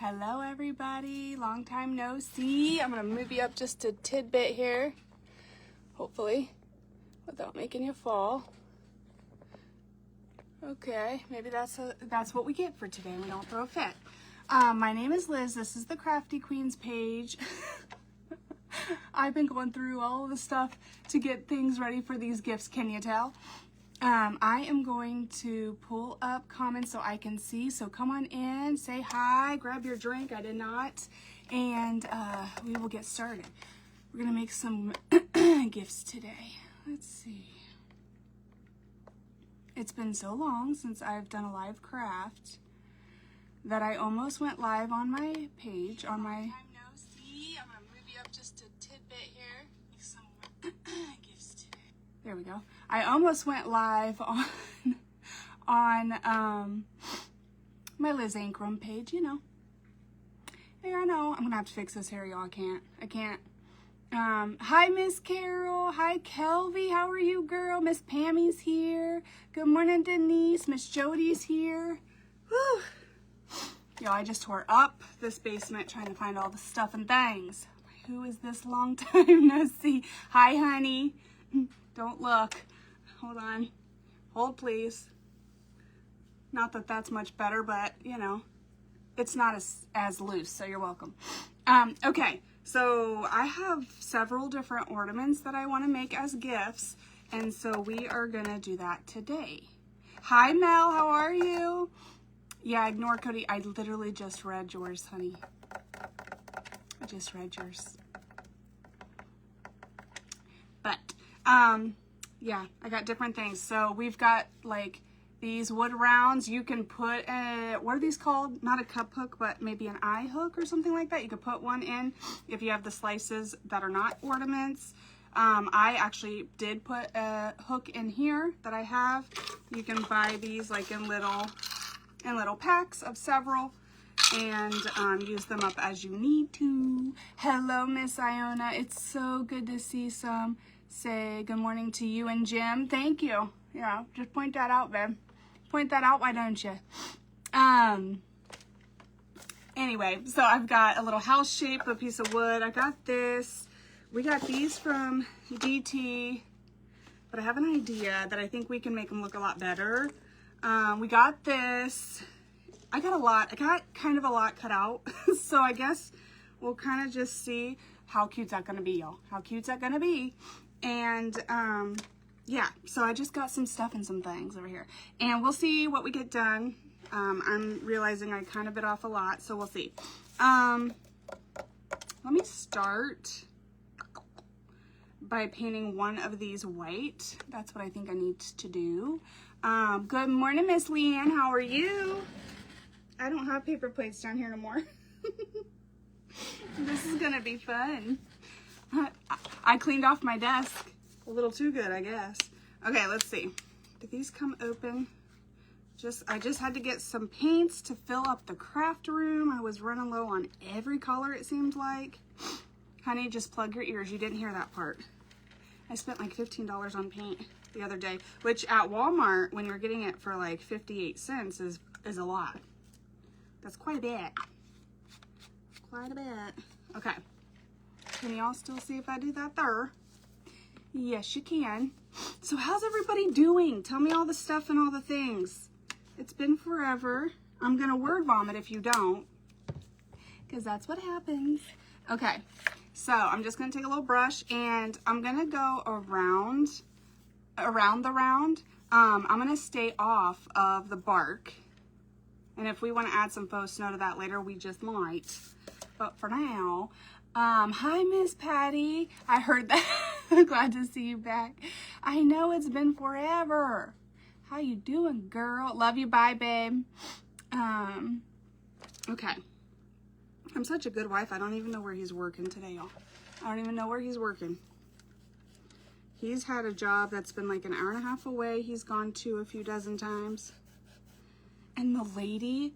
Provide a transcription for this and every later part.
Hello everybody, long time no see. I'm gonna move you up just a tidbit here, hopefully, without making you fall. Okay, maybe that's what we get for today. We don't throw a fit. My name is Liz. This is the Crafty Queens page. I've been going through all of the stuff to get things ready for these gifts, can you tell? I am going to pull up comments so I can see. So come on in, say hi, grab your drink. I did not. And we will get started. We're going to make some gifts today. Let's see. It's been so long since I've done a live craft that I almost went live on my page, on my... I'm going to move you up just a tidbit here. Make some gifts today. There we go. I almost went live on my Liz Ankrum page, you know. Hey, I know. I'm going to have to fix this hair, y'all. I can't. Hi, Miss Carol. Hi, Kelby. How are you, girl? Miss Pammy's here. Good morning, Denise. Miss Jody's here. Whew. Y'all, I just tore up this basement trying to find all the stuff and things. Who is this long time no see? Hi, honey. Don't look. Hold on. Hold, please. Not that that's much better, but, you know, it's not as loose, so you're welcome. Okay, so I have several different ornaments that I want to make as gifts, and so we are going to do that today. Hi, Mel. How are you? Yeah, ignore Cody. I literally just read yours, honey. I just read yours. But, yeah, I got different things. So we've got like these wood rounds. You can put what are these called? Not a cup hook, but maybe an eye hook or something like that. You could put one in if you have the slices that are not ornaments. I actually did put a hook in here that I have. You can buy these like in little packs of several and use them up as you need to. Hello, Miss Iona. It's so good to see some. Say good morning to you and Jim. Thank you. Yeah, just point that out, babe. Point that out, why don't you? Anyway, so I've got a little house shape, a piece of wood. I got this. We got these from DT, but I have an idea that I think we can make them look a lot better. We got this. I got kind of a lot cut out, so I guess we'll kind of just see how cute's that gonna be, y'all. How cute's that gonna be? And yeah, so I just got some stuff and some things over here, and we'll see what we get done. I'm realizing I kind of bit off a lot, so we'll see. Let me start by painting one of these white. That's what I think I need to do. Good morning, Miss Leanne. How are you? I don't have paper plates down here no more. This is gonna be fun. I cleaned off my desk a little too good, I guess. Okay, let's see. Did these come open? I just had to get some paints to fill up the craft room. I was running low on every color, it seemed like. Honey, just plug your ears. You didn't hear that part. I spent like $15 on paint the other day, which at Walmart, when you're getting it for like 58 cents, is a lot. That's quite a bit. Quite a bit. Okay. Can y'all still see if I do that there? Yes, you can. So how's everybody doing? Tell me all the stuff and all the things. It's been forever. I'm going to word vomit if you don't, because that's what happens. Okay, so I'm just going to take a little brush, and I'm going to go around the round. I'm going to stay off of the bark, and if we want to add some faux snow to that later, we just might. But for now, hi, Miss Patty. I heard that. Glad to see you back. I know it's been forever. How you doing, girl? Love you. Bye, babe. Okay. I'm such a good wife. I don't even know where he's working today, y'all. I don't even know where he's working. He's had a job that's been like an hour and a half away. He's gone to a few dozen times. And the lady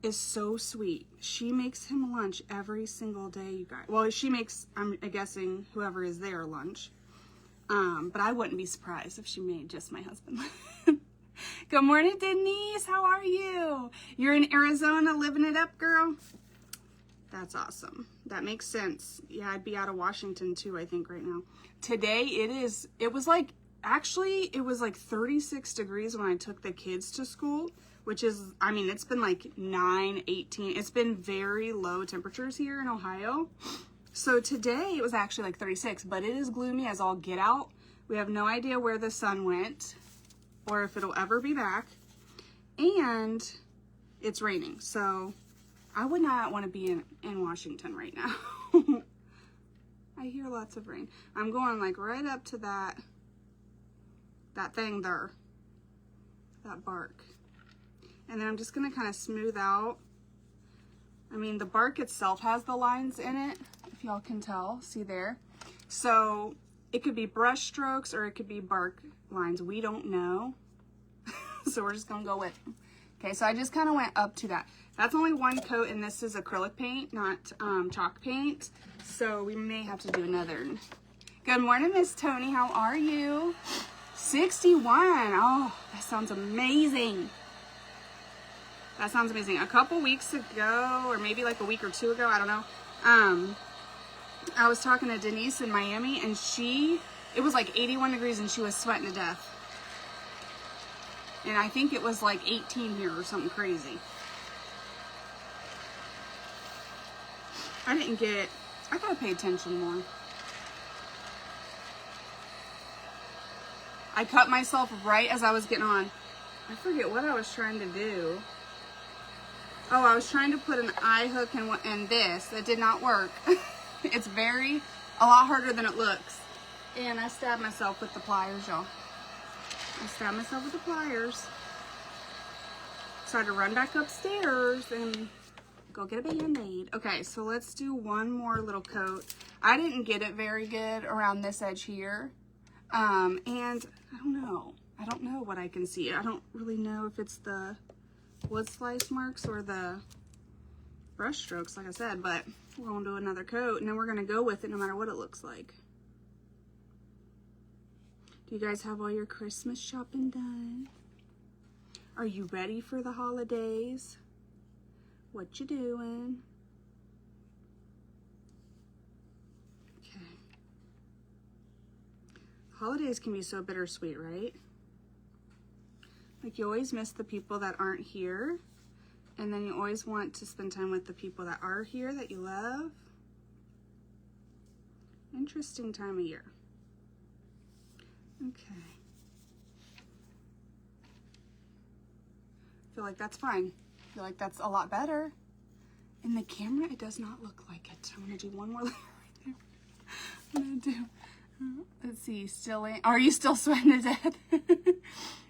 is so sweet. She makes him lunch every single day, you guys. Well, she makes, I'm guessing, whoever is there lunch. But I wouldn't be surprised if she made just my husband. Good morning, Denise. How are you? You're in Arizona living it up, girl? That's awesome. That makes sense. Yeah, I'd be out of Washington too, I think, right now. Today it was like, actually, it was like 36 degrees when I took the kids to school, which is, I mean, it's been like 9, 18. It's been very low temperatures here in Ohio. So today it was actually like 36, but it is gloomy as all get out. We have no idea where the sun went or if it'll ever be back. And it's raining. So I would not want to be in Washington right now. I hear lots of rain. I'm going like right up to that thing there, that bark. And then I'm just gonna kind of smooth out. I mean, the bark itself has the lines in it, if y'all can tell, see there. So it could be brush strokes or it could be bark lines. We don't know. So we're just gonna go with them. Okay, so I just kind of went up to that. That's only one coat, and this is acrylic paint, not chalk paint. So we may have to do another. Good morning, Miss Tony. How are you? 61. Oh, that sounds amazing. That sounds amazing. A couple weeks ago, or maybe like a week or two ago, I don't know. I was talking to Denise in Miami, and it was like 81 degrees, and she was sweating to death. And I think it was like 18 here or something crazy. I gotta pay attention more. I cut myself right as I was getting on. I forget what I was trying to do. Oh, I was trying to put an eye hook in this. It did not work. It's a lot harder than it looks. And I stabbed myself with the pliers, y'all. I stabbed myself with the pliers. So I had to run back upstairs and go get a Band-Aid. Okay, so let's do one more little coat. I didn't get it very good around this edge here. And I don't know. I don't know what I can see. I don't really know if it's the wood slice marks or the brush strokes, like I said, but we're going to do another coat, and then we're going to go with it no matter what it looks like. Do you guys have all your Christmas shopping done? Are you ready for the holidays? What you doing? Okay. Holidays can be so bittersweet, right? Like, you always miss the people that aren't here, and then you always want to spend time with the people that are here that you love. Interesting time of year. Okay. I feel like that's fine. I feel like that's a lot better. In the camera, it does not look like it. I'm gonna do one more layer right there. I'm gonna do, let's see, are you still sweating to death?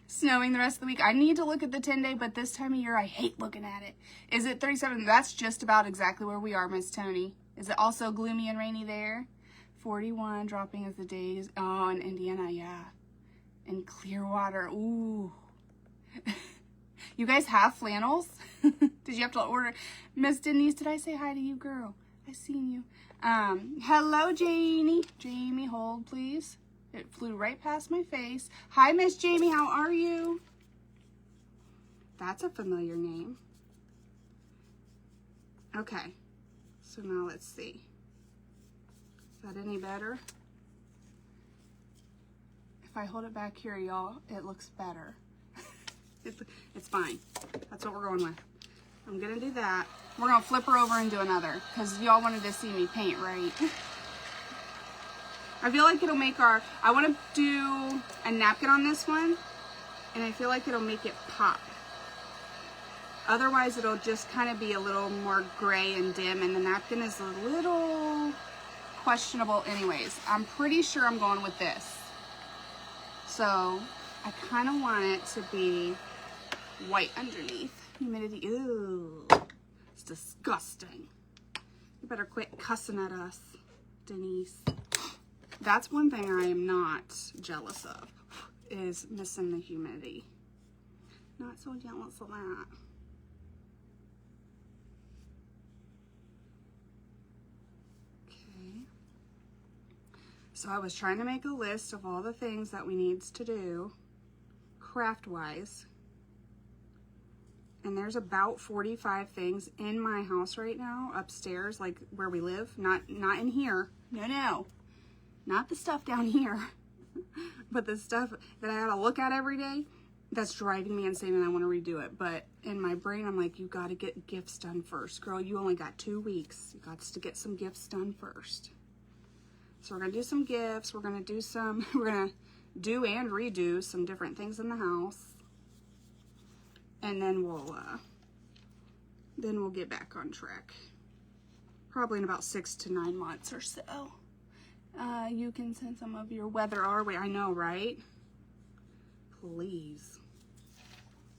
Snowing the rest of the week. I need to look at the 10-day, but this time of year, I hate looking at it. Is it 37? That's just about exactly where we are, Miss Tony. Is it also gloomy and rainy there? 41, dropping as the days. Oh, in Indiana, yeah. In Clearwater, ooh. You guys have flannels? Did you have to order? Miss Denise, did I say hi to you, girl? I seen you. Hello, Janie. Jamie, hold, please. It flew right past my face. Hi, Miss Jamie, how are you? That's a familiar name. Okay, so now let's see. Is that any better? If I hold it back here, y'all, it looks better. It's fine. That's what we're going with. I'm gonna do that. We're gonna flip her over and do another, because y'all wanted to see me paint, right? I feel like it'll make I want to do a napkin on this one, and I feel like it'll make it pop. Otherwise, it'll just kind of be a little more gray and dim, and the napkin is a little questionable anyways. I'm pretty sure I'm going with this. So, I kind of want it to be white underneath. Humidity, ooh, it's disgusting. You better quit cussing at us, Denise. That's one thing I am not jealous of, is missing the humidity. Not so jealous of that. Okay. So I was trying to make a list of all the things that we need to do, craft-wise. And there's about 45 things in my house right now, upstairs, like where we live. Not in here. No. Not the stuff down here. But the stuff that I gotta look at every day, that's driving me insane and I want to redo it. But in my brain, I'm like, you gotta get gifts done first. Girl, you only got 2 weeks. You got to get some gifts done first. So we're gonna do some gifts. We're gonna do do and redo some different things in the house. And then we'll get back on track. Probably in about 6 to 9 months or so. You can send some of your weather our way. I know, right? Please.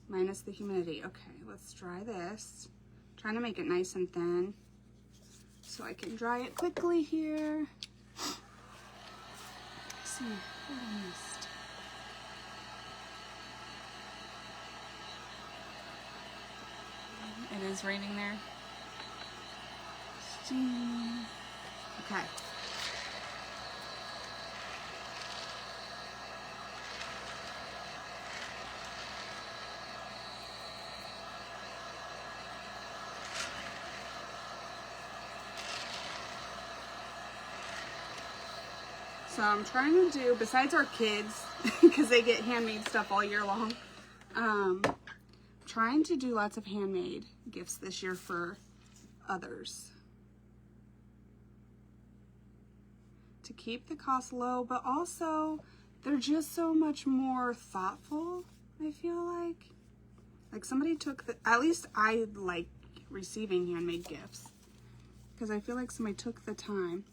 Minus the humidity. Okay, let's dry this. Trying to make it nice and thin so I can dry it quickly here. Let's see what I missed. It is raining there. Okay. So I'm trying to do, besides our kids, because they get handmade stuff all year long, trying to do lots of handmade gifts this year for others. To keep the cost low, but also they're just so much more thoughtful, I feel like. Like somebody took at least I like receiving handmade gifts, because I feel like somebody took the time.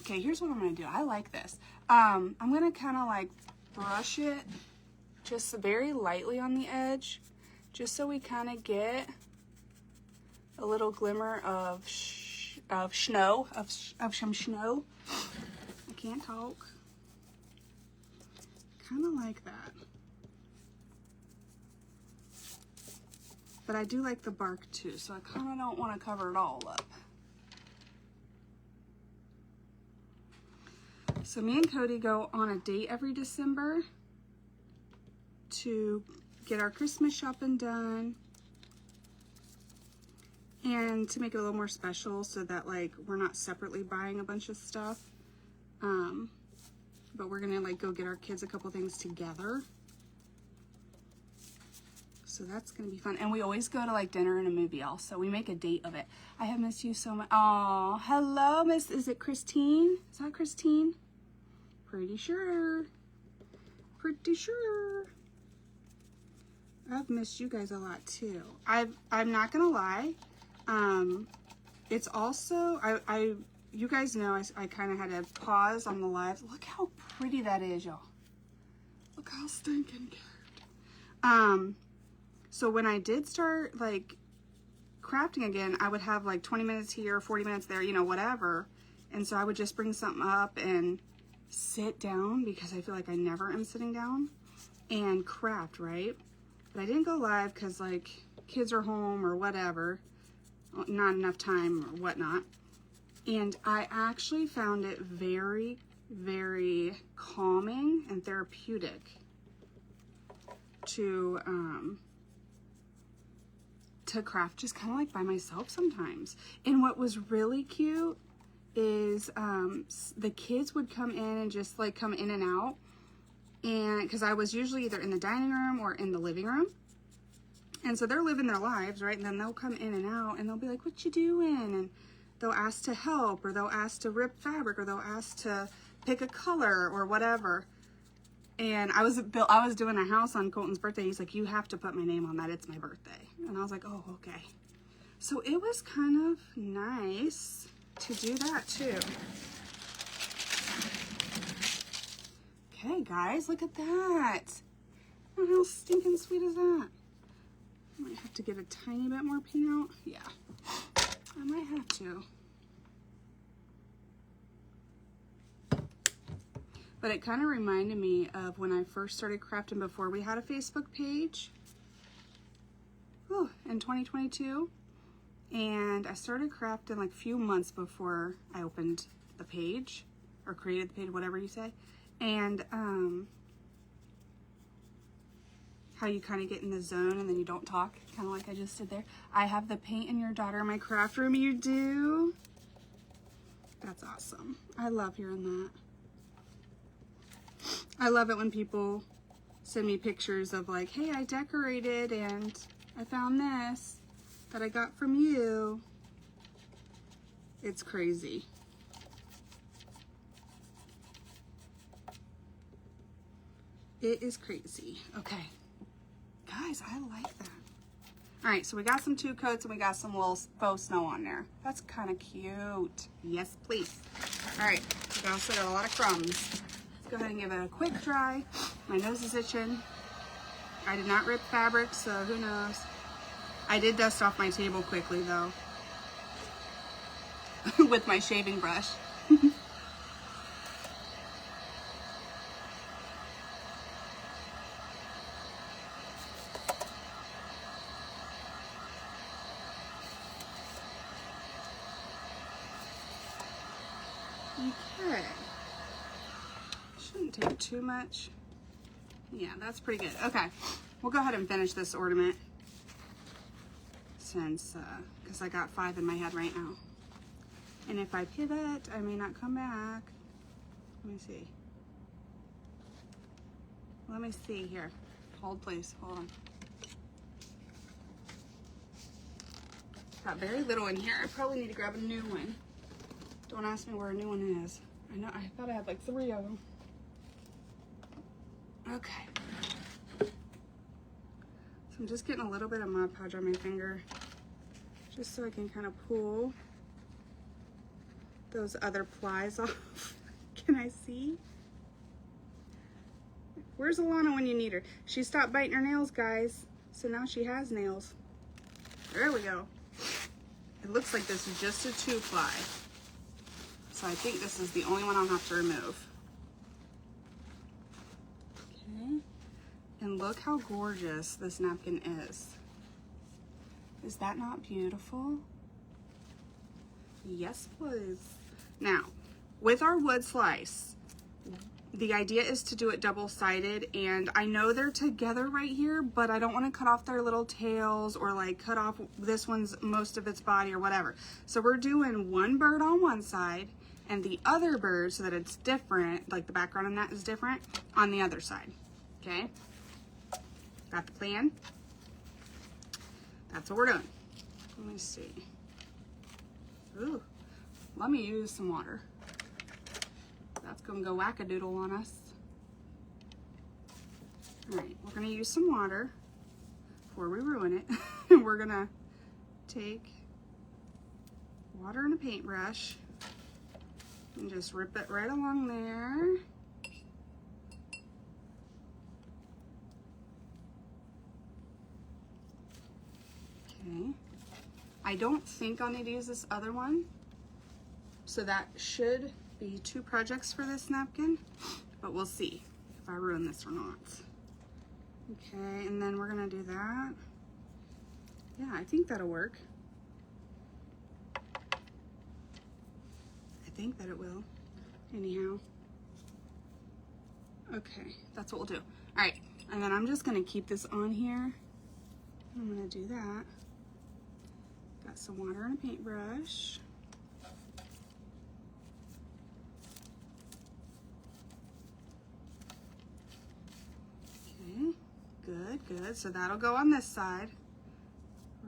Okay, here's what I'm gonna do. I like this. I'm gonna kind of like brush it just very lightly on the edge, just so we kind of get a little glimmer of some snow. I can't talk. Kind of like that. But I do like the bark too, so I kind of don't want to cover it all up. So me and Cody go on a date every December to get our Christmas shopping done and to make it a little more special so that like we're not separately buying a bunch of stuff. But we're gonna like go get our kids a couple things together. So that's gonna be fun. And we always go to like dinner and a movie also. We make a date of it. I have missed you so much. Oh, hello, Miss, is it Christine? Is that Christine? Pretty sure. I've missed you guys a lot too. I'm not gonna lie. It's also, you guys know I kind of had to pause on the live. Look how pretty that is, y'all. Look how stinking cute. So when I did start like crafting again, I would have like 20 minutes here, 40 minutes there, you know, whatever. And so I would just bring something up and sit down, because I feel like I never am sitting down and craft, right? But I didn't go live because like kids are home or whatever, not enough time or whatnot. And I actually found it very, very calming and therapeutic to craft just kind of like by myself sometimes. And what was really cute is the kids would come in and just like come in and out, and because I was usually either in the dining room or in the living room, and so they're living their lives, right? And then they'll come in and out and they'll be like, what you doing? And they'll ask to help, or they'll ask to rip fabric, or they'll ask to pick a color or whatever. And I was doing a house on Colton's birthday. He's like, you have to put my name on that, it's my birthday. And I was like, oh, okay. So it was kind of nice to do that too. Okay, guys, look at that. Oh, how stinking sweet is that? I might have to get a tiny bit more paint out. Yeah, I might have to. But it kind of reminded me of when I first started crafting before we had a Facebook page. Oh, in 2022. And I started crafting like a few months before I opened the page, or created the page, whatever you say. And how you kind of get in the zone and then you don't talk, kind of like I just did there. I have the paint in your daughter in my craft room. You do? That's awesome. I love hearing that. I love it when people send me pictures of like, hey, I decorated and I found this that I got from you. It's crazy. It is crazy. Okay. Guys, I like that. All right, so we got some 2 coats and we got some little faux snow on there. That's kind of cute. Yes, please. All right, we also got a lot of crumbs. Let's go ahead and give it a quick dry. My nose is itching. I did not rip fabric, so who knows. I did dust off my table quickly though with my shaving brush. Okay, shouldn't take too much. Yeah, that's pretty good. Okay, we'll go ahead and finish this ornament since, because I got 5 in my head right now. And if I pivot, I may not come back. Let me see. Let me see here. Hold please, hold on. Got very little in here. I probably need to grab a new one. Don't ask me where a new one is. I know, I thought I had like 3 of them. Okay. So I'm just getting a little bit of Mod Podge on my finger, just so I can kind of pull those other plies off. Can I see? Where's Alana when you need her? She stopped biting her nails, guys. So now she has nails. There we go. It looks like this is just a 2-ply. So I think this is the only one I'll have to remove. Okay. And look how gorgeous this napkin is. Is that not beautiful? Yes, please. Now, with our wood slice, the idea is to do it double-sided, and I know they're together right here, but I don't want to cut off their little tails or like cut off this one's most of its body or whatever. So we're doing one bird on one side and the other bird, so that it's different, like the background on that is different, on the other side. Okay? Got the plan? That's what we're doing. Let me see. Ooh, let me use some water. That's gonna go wackadoodle on us. All right, we're gonna use some water before we ruin it. And we're gonna take water and a paintbrush and just rip it right along there. Okay. I don't think I'll need to use this other one. So that should be 2 projects for this napkin, but we'll see if I ruin this or not. Okay, and then we're gonna do that. Yeah, I think that'll work. I think that it will, anyhow. Okay, that's what we'll do. All right, and then I'm just gonna keep this on here. I'm gonna do that. Got some water and a paintbrush. Okay, good, good. So that'll go on this side,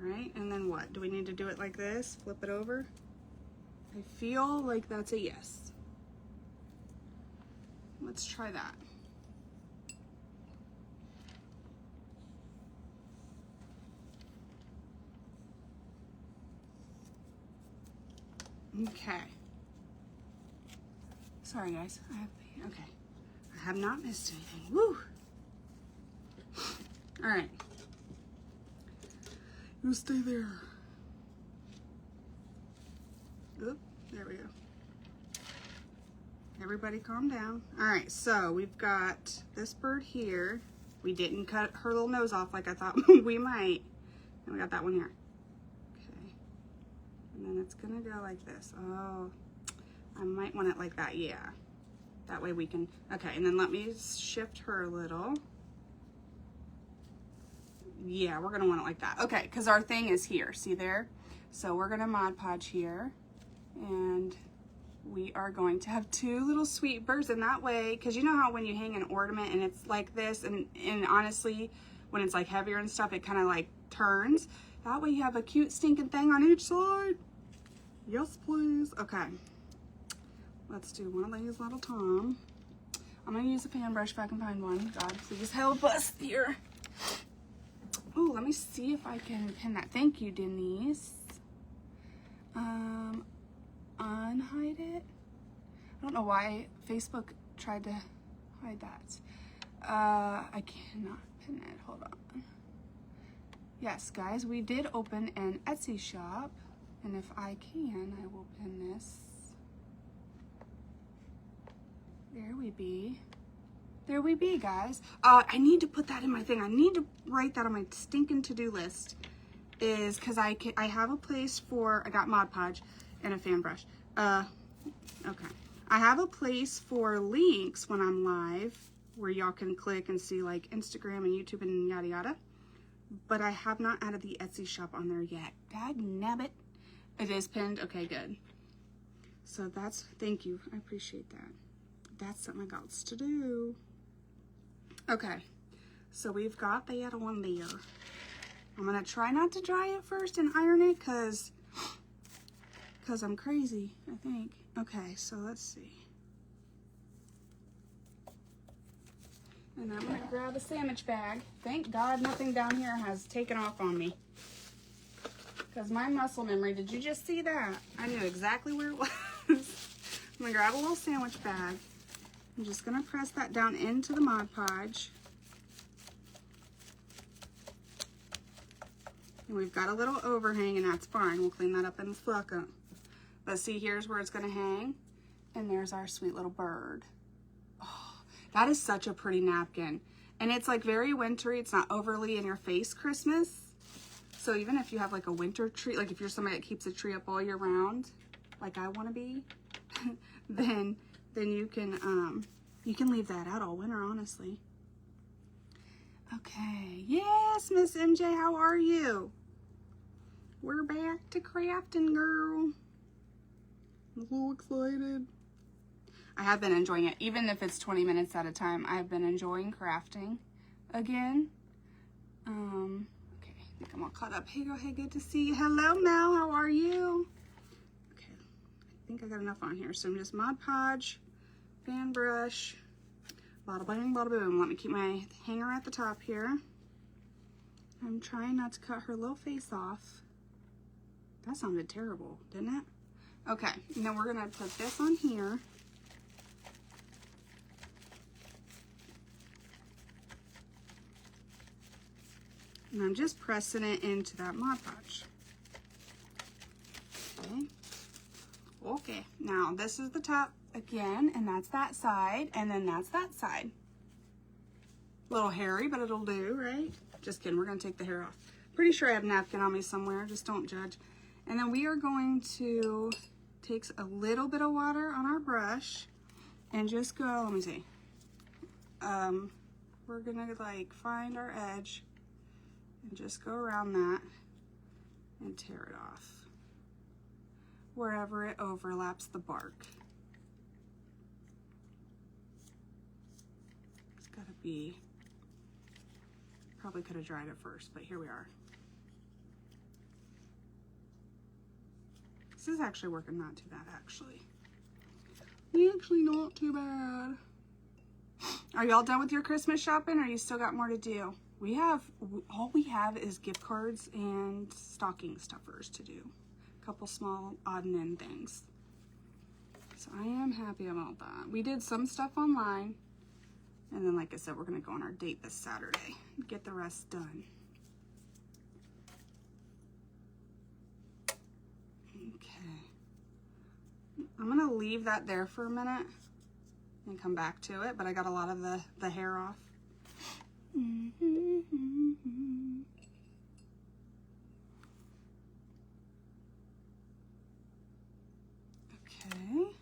right? And then what? Do we need to do it like this? Flip it over? I feel like that's a yes. Let's try that. Okay. Sorry guys, okay. I have not missed anything, woo! All right. You stay there. Oop, there we go. Everybody calm down. All right, so we've got this bird here. We didn't cut her little nose off like I thought we might. And we got that one here. Okay. And then it's gonna go like this. Oh, I might want it like that, yeah. That way we can, okay, and then let me shift her a little. yeah, we're gonna want it like that. Okay, because our thing is here, see there? So we're gonna Mod Podge here, and we are going to have 2 little sweet birds in that way, because you know how when you hang an ornament and it's like this, and honestly, when it's like heavier and stuff, it kind of like turns. That way you have a cute stinking thing on each side. Yes, please. Okay. Let's do one of these little Tom. I'm going to use a fan brush if I can find one. God, please help us here. Oh, let me see if I can pin that. Thank you, Denise. Unhide it. I don't know why Facebook tried to hide that. I cannot pin it. Hold on. Yes, guys, we did open an Etsy shop, and if I can, I will pin this. There we be. There we be, guys. I need to put that in my thing. I need to write that on my stinking to-do list. Is because I have a place for, I got Mod Podge and a fan brush. Okay. I have a place for links when I'm live where y'all can click and see like Instagram and YouTube and yada yada. But I have not added the Etsy shop on there yet. Dagnabbit. It is pinned. Okay, good. So that's, thank you. I appreciate that. That's something I got to do. Okay. So we've got the other one there. I'm going to try not to dry it first and iron it because I'm crazy, I think. Okay, so let's see. And I'm going to grab a sandwich bag. Thank God nothing down here has taken off on me. Because my muscle memory, did you just see that? I knew exactly where it was. I'm going to grab a little sandwich bag. I'm just going to press that down into the Mod Podge. And we've got a little overhang, and that's fine. We'll clean that up in a second. But see, here's where it's going to hang. And there's our sweet little bird. Oh, that is such a pretty napkin. And it's like very wintry. It's not overly in your face Christmas. So even if you have like a winter tree, like if you're somebody that keeps a tree up all year round, like I want to be, then you can leave that out all winter, honestly. Okay. Yes, Miss MJ, how are you? We're back to crafting, girl. I'm so excited. I have been enjoying it. Even if it's 20 minutes at a time, I've been enjoying crafting again. Okay, I think I'm all caught up. Hey, girl, hey, good to see you. Hello, Mel, how are you? Okay, I think I got enough on here. So I'm just Mod Podge, fan brush, bada bang, bada boom. Let me keep my hanger at the top here. I'm trying not to cut her little face off. That sounded terrible, didn't it? Okay, and then we're gonna put this on here. And I'm just pressing it into that Mod Podge. Okay. Okay, now this is the top again, and that's that side, and then that's that side. A little hairy, but it'll do, right? Just kidding, we're gonna take the hair off. Pretty sure I have a napkin on me somewhere, just don't judge. And then we are going to take a little bit of water on our brush and just go, let me see. We're gonna like find our edge and just go around that and tear it off wherever it overlaps the bark. It's gotta be, probably could have dried it first, but here we are. This is actually working not too bad, actually. Actually not too bad. Are y'all done with your Christmas shopping, or you still got more to do? All we have is gift cards and stocking stuffers to do. A couple small odd and end things. So I am happy about that. We did some stuff online. And then, like I said, we're going to go on our date this Saturday and get the rest done. I'm gonna leave that there for a minute and come back to it, but I got a lot of the hair off. Okay.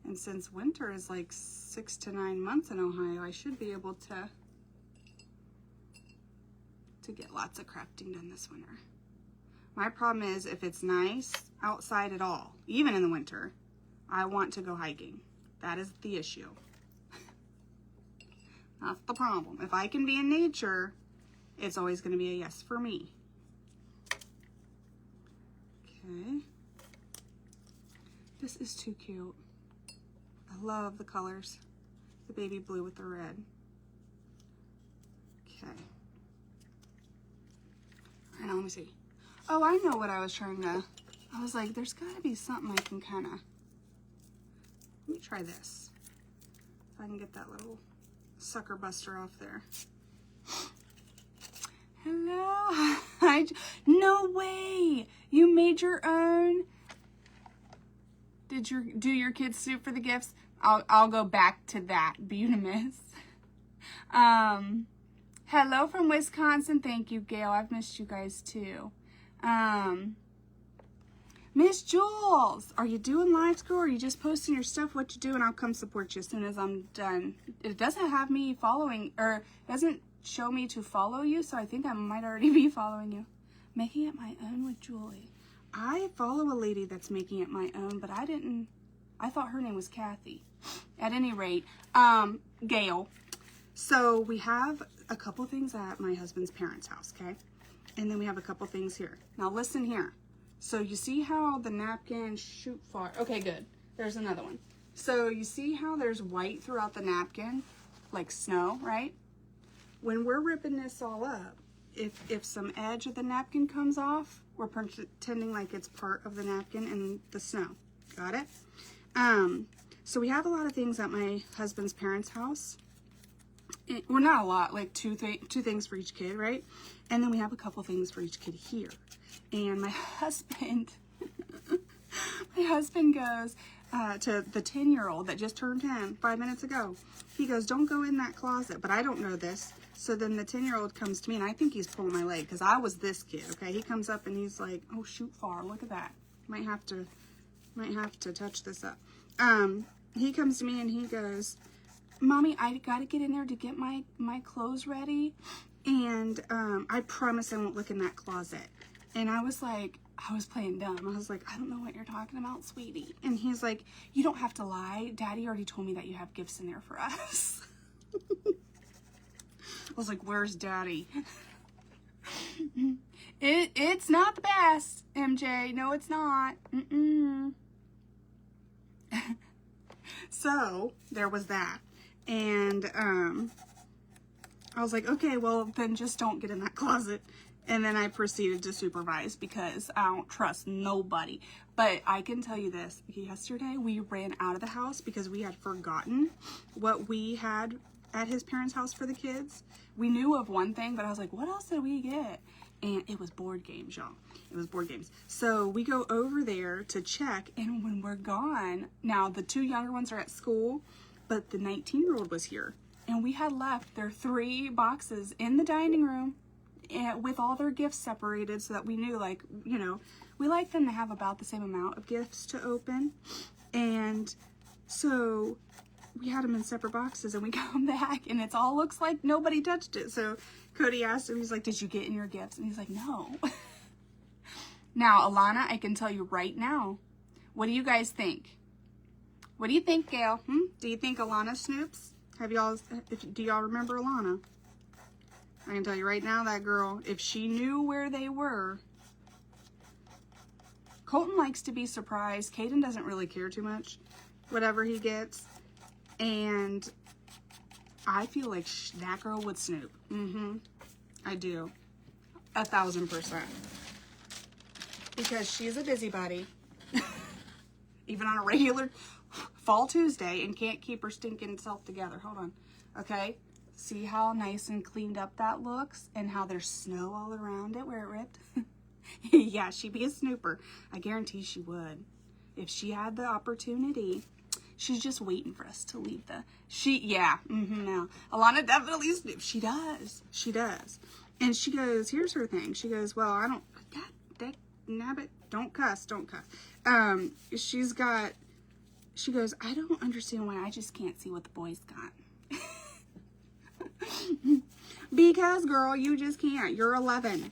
And since winter is like 6 to 9 months in Ohio, I should be able to to get lots of crafting done this winter. My problem is if it's nice outside at all, even in the winter, I want to go hiking. That is the issue. That's the problem. If I can be in nature, it's always going to be a yes for me. Okay. This is too cute. I love the colors. The baby blue with the red. Okay. All right, now let me see. Oh, I know what I was trying to... I was like, there's got to be something I can kind of... Let me try this. If I can get that little sucker buster off there. Hello. No way. You made your own. Do your kids suit for the gifts? I'll go back to that. Beautimus. Hello from Wisconsin. Thank you, Gail. I've missed you guys too. Miss Jules, are you doing live school or are you just posting your stuff? What you do, and I'll come support you as soon as I'm done. It doesn't have me following, or doesn't show me to follow you, so I think I might already be following you. Making it my own with Julie. I follow a lady that's making it my own, but I thought her name was Kathy. At any rate, Gail. So we have a couple things at my husband's parents' house, okay? And then we have a couple things here. Now listen here. So you see how the napkin shoot far? Okay, good. There's another one. So you see how there's white throughout the napkin, like snow, right? When we're ripping this all up, if some edge of the napkin comes off, we're pretending like it's part of the napkin and the snow. Got it? So we have a lot of things at my husband's parents' house. Well, not a lot, like two things for each kid, right? And then we have a couple things for each kid here. And my husband goes to the 10-year-old that just turned 10 5 minutes ago. He goes, don't go in that closet, but I don't know this. So then the 10-year-old comes to me, and I think he's pulling my leg because I was this kid, okay? He comes up and he's like, oh, shoot far, look at that. Might have to touch this up. He comes to me and he goes, Mommy, I gotta get in there to get my clothes ready, and I promise I won't look in that closet. And I was like, I was playing dumb. I was like, I don't know what you're talking about, sweetie. And he's like, you don't have to lie. Daddy already told me that you have gifts in there for us. I was like, where's Daddy? It's not the best, MJ. No, it's not. So there was that. And I was like, okay, well, then just don't get in that closet. And then I proceeded to supervise because I don't trust nobody. But I can tell you this. Yesterday, we ran out of the house because we had forgotten what we had at his parents' house for the kids. We knew of one thing, but I was like, what else did we get? And it was board games, y'all. It was board games. So we go over there to check, and when we're gone, now the two younger ones are at school, but the 19-year-old was here. And we had left their 3 boxes in the dining room with all their gifts separated so that we knew, like, you know, we like them to have about the same amount of gifts to open. And so we had them in separate boxes, and we come back and it all looks like nobody touched it. So Cody asked him, he's like, did you get in your gifts? And he's like, no. Now, Alana, I can tell you right now, what do you guys think? What do you think, Gail? Do you think Alana snoops? Do y'all remember Alana? I can tell you right now, that girl, if she knew where they were. Colton likes to be surprised. Caden doesn't really care too much, whatever he gets. And I feel like that girl would snoop. I do. 1000%. Because she's a busybody. Even on a regular fall Tuesday, and can't keep her stinking self together. Hold on. Okay? See how nice and cleaned up that looks? And how there's snow all around it where it ripped? Yeah, she'd be a snooper. I guarantee she would. If she had the opportunity. She's just waiting for us to leave the... no. Alana definitely snoops. She does. She does. And she goes, here's her thing. She goes, well, I don't... God, nabbit. Don't cuss. Don't cuss. She goes, I don't understand why I just can't see what the boys got. Because, girl, you just can't. You're 11.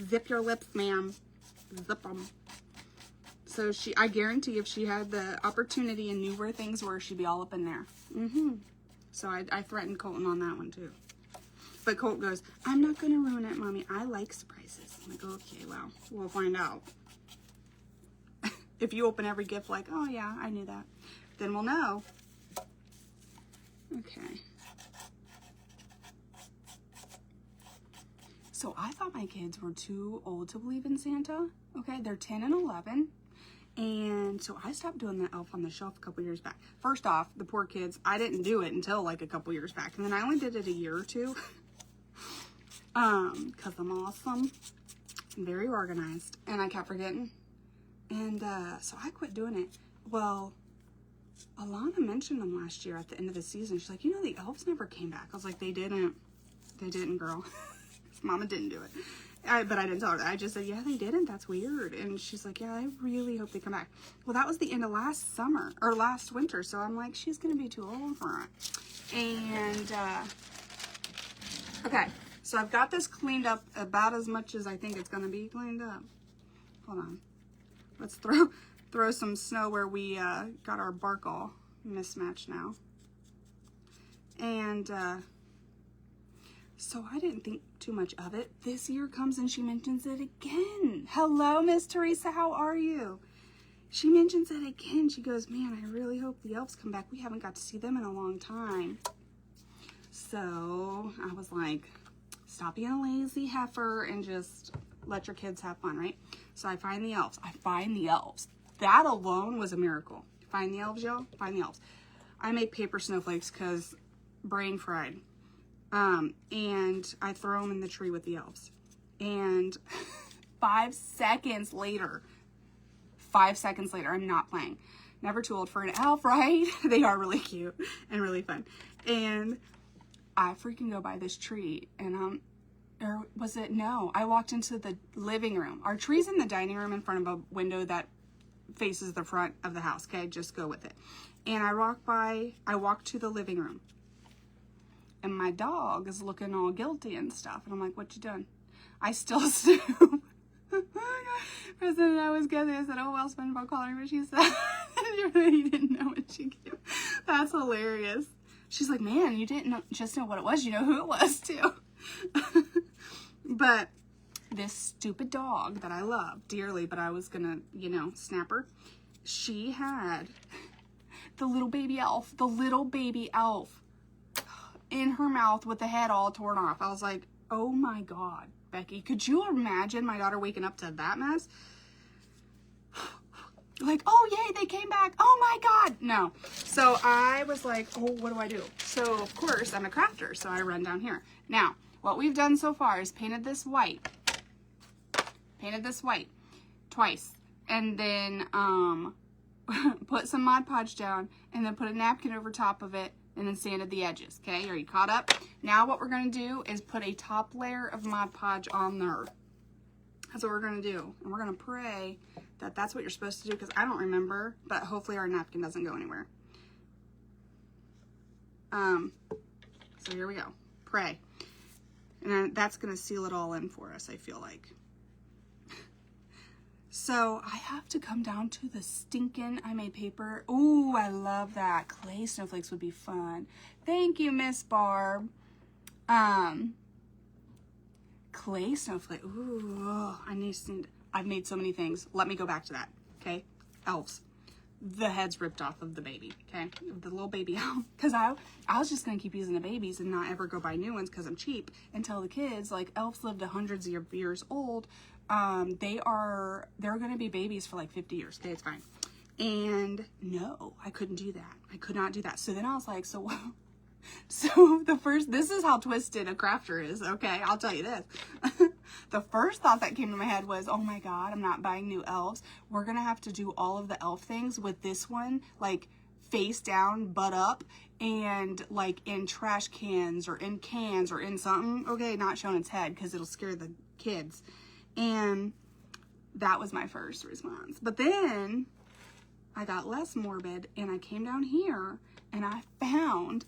Zip your lips, ma'am. Zip them. So I guarantee if she had the opportunity and knew where things were, she'd be all up in there. So I threatened Colton on that one too. But Colt goes, I'm not going to ruin it, Mommy. I like surprises. I'm like, okay, well, we'll find out. If you open every gift like, oh yeah, I knew that, then we'll know. Okay. So I thought my kids were too old to believe in Santa. Okay, they're 10 and 11. And so I stopped doing the elf on the shelf a couple years back. First off, the poor kids, I didn't do it until like a couple years back. And then I only did it a year or two. Because I'm awesome. I'm very organized. And I kept forgetting. And so I quit doing it. Well, Alana mentioned them last year at the end of the season. She's like, you know, the elves never came back. I was like, they didn't. They didn't, girl. Mama didn't do it. But I didn't tell her that. I just said, yeah, they didn't. That's weird. And she's like, yeah, I really hope they come back. Well, that was the end of last summer, or last winter. So I'm like, she's going to be too old for it. And, okay. So I've got this cleaned up about as much as I think it's going to be cleaned up. Hold on. Let's throw some snow where we got our bark all mismatched now. And, so I didn't think too much of it. This year comes and she mentions it again. Hello, Miss Teresa, how are you? She mentions it again. She goes, man, I really hope the elves come back. We haven't got to see them in a long time. So I was like, stop being a lazy heifer and just let your kids have fun, right? So I find the elves. That alone was a miracle. Find the elves, y'all. Find the elves. I make paper snowflakes because brain fried. And I throw them in the tree with the elves. And 5 seconds later, I'm not playing. Never too old for an elf, right? They are really cute and really fun. And I freaking go by this tree and or was it? No, I walked into the living room. Our tree's in the dining room in front of a window that faces the front of the house. Okay, just go with it. And I walked to the living room. And my dog is looking all guilty and stuff. And I'm like, what you doing? I still snoop. President, I was guessing. I said, oh, well, SpongeBob called her, but she said, you didn't know what she gave. That's hilarious. She's like, man, you didn't just know what it was. You know who it was, too. But this stupid dog that I love dearly, but I was going to, snap her. She had the little baby elf in her mouth with the head all torn off. I was like, oh my God, Becky, could you imagine my daughter waking up to that mess? Like, oh yay, they came back. Oh my God. No. So I was like, oh, what do I do? So of course I'm a crafter. So I run down here. Now, what we've done so far is painted this white twice. And then, put some Mod Podge down and then put a napkin over top of it. And then sanded the edges. Okay, are you caught up? Now what we're going to do is put a top layer of Mod Podge on there. That's what we're going to do. And we're going to pray that that's what you're supposed to do, because I don't remember, but hopefully our napkin doesn't go anywhere. So here we go. Pray. And that's going to seal it all in for us, I feel like. So I have to come down to the stinking, I made paper. Ooh, I love that. Clay snowflakes would be fun. Thank you, Miss Barb. Clay snowflake. Ooh, I've made so many things. Let me go back to that. Okay. Elves. The head's ripped off of the baby. Okay. The little baby elf. Because I was just going to keep using the babies and not ever go buy new ones because I'm cheap, and tell the kids, like, elves lived hundreds of years old. They're going to be babies for like 50 years. Okay, it's fine. And no, I couldn't do that. I could not do that. So then I was like, so this is how twisted a crafter is. Okay, I'll tell you this. The first thought that came to my head was, oh my God, I'm not buying new elves. We're going to have to do all of the elf things with this one, like face down, butt up, and like in trash cans or in cans or in something. Okay, not showing its head because it'll scare the kids. And that was my first response. But then I got less morbid and I came down here and I found,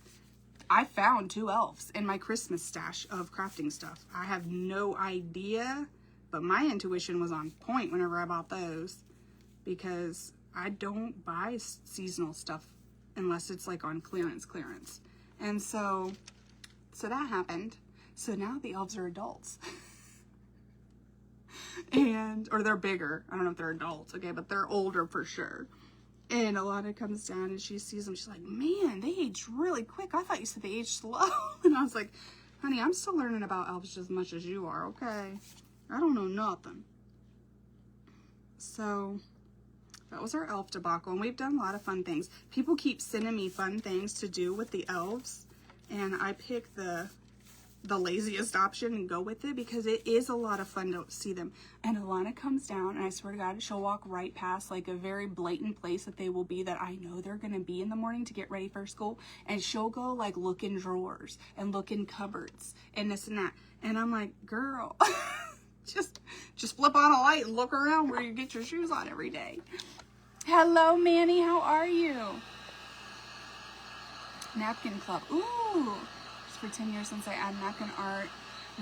I found 2 elves in my Christmas stash of crafting stuff. I have no idea, but my intuition was on point whenever I bought those, because I don't buy seasonal stuff unless it's like on clearance. And so that happened. So now the elves are adults. Or they're bigger. I don't know if they're adults, okay, but they're older for sure. And Alana comes down and she sees them. She's like, man, they age really quick. I thought you said they age slow. And I was like, honey, I'm still learning about elves just as much as you are, okay? I don't know nothing. So that was our elf debacle. And we've done a lot of fun things. People keep sending me fun things to do with the elves. And I pick the laziest option and go with it, because it is a lot of fun to see them. And Alana comes down, and I swear to God, she'll walk right past like a very blatant place that they will be, that I know they're going to be in the morning to get ready for school. And she'll go like look in drawers and look in cupboards and this and that. And I'm like, girl, just flip on a light and look around where you get your shoes on every day. Hello, Manny. How are you? Napkin Club. Ooh. For 10 years since I add napkin art.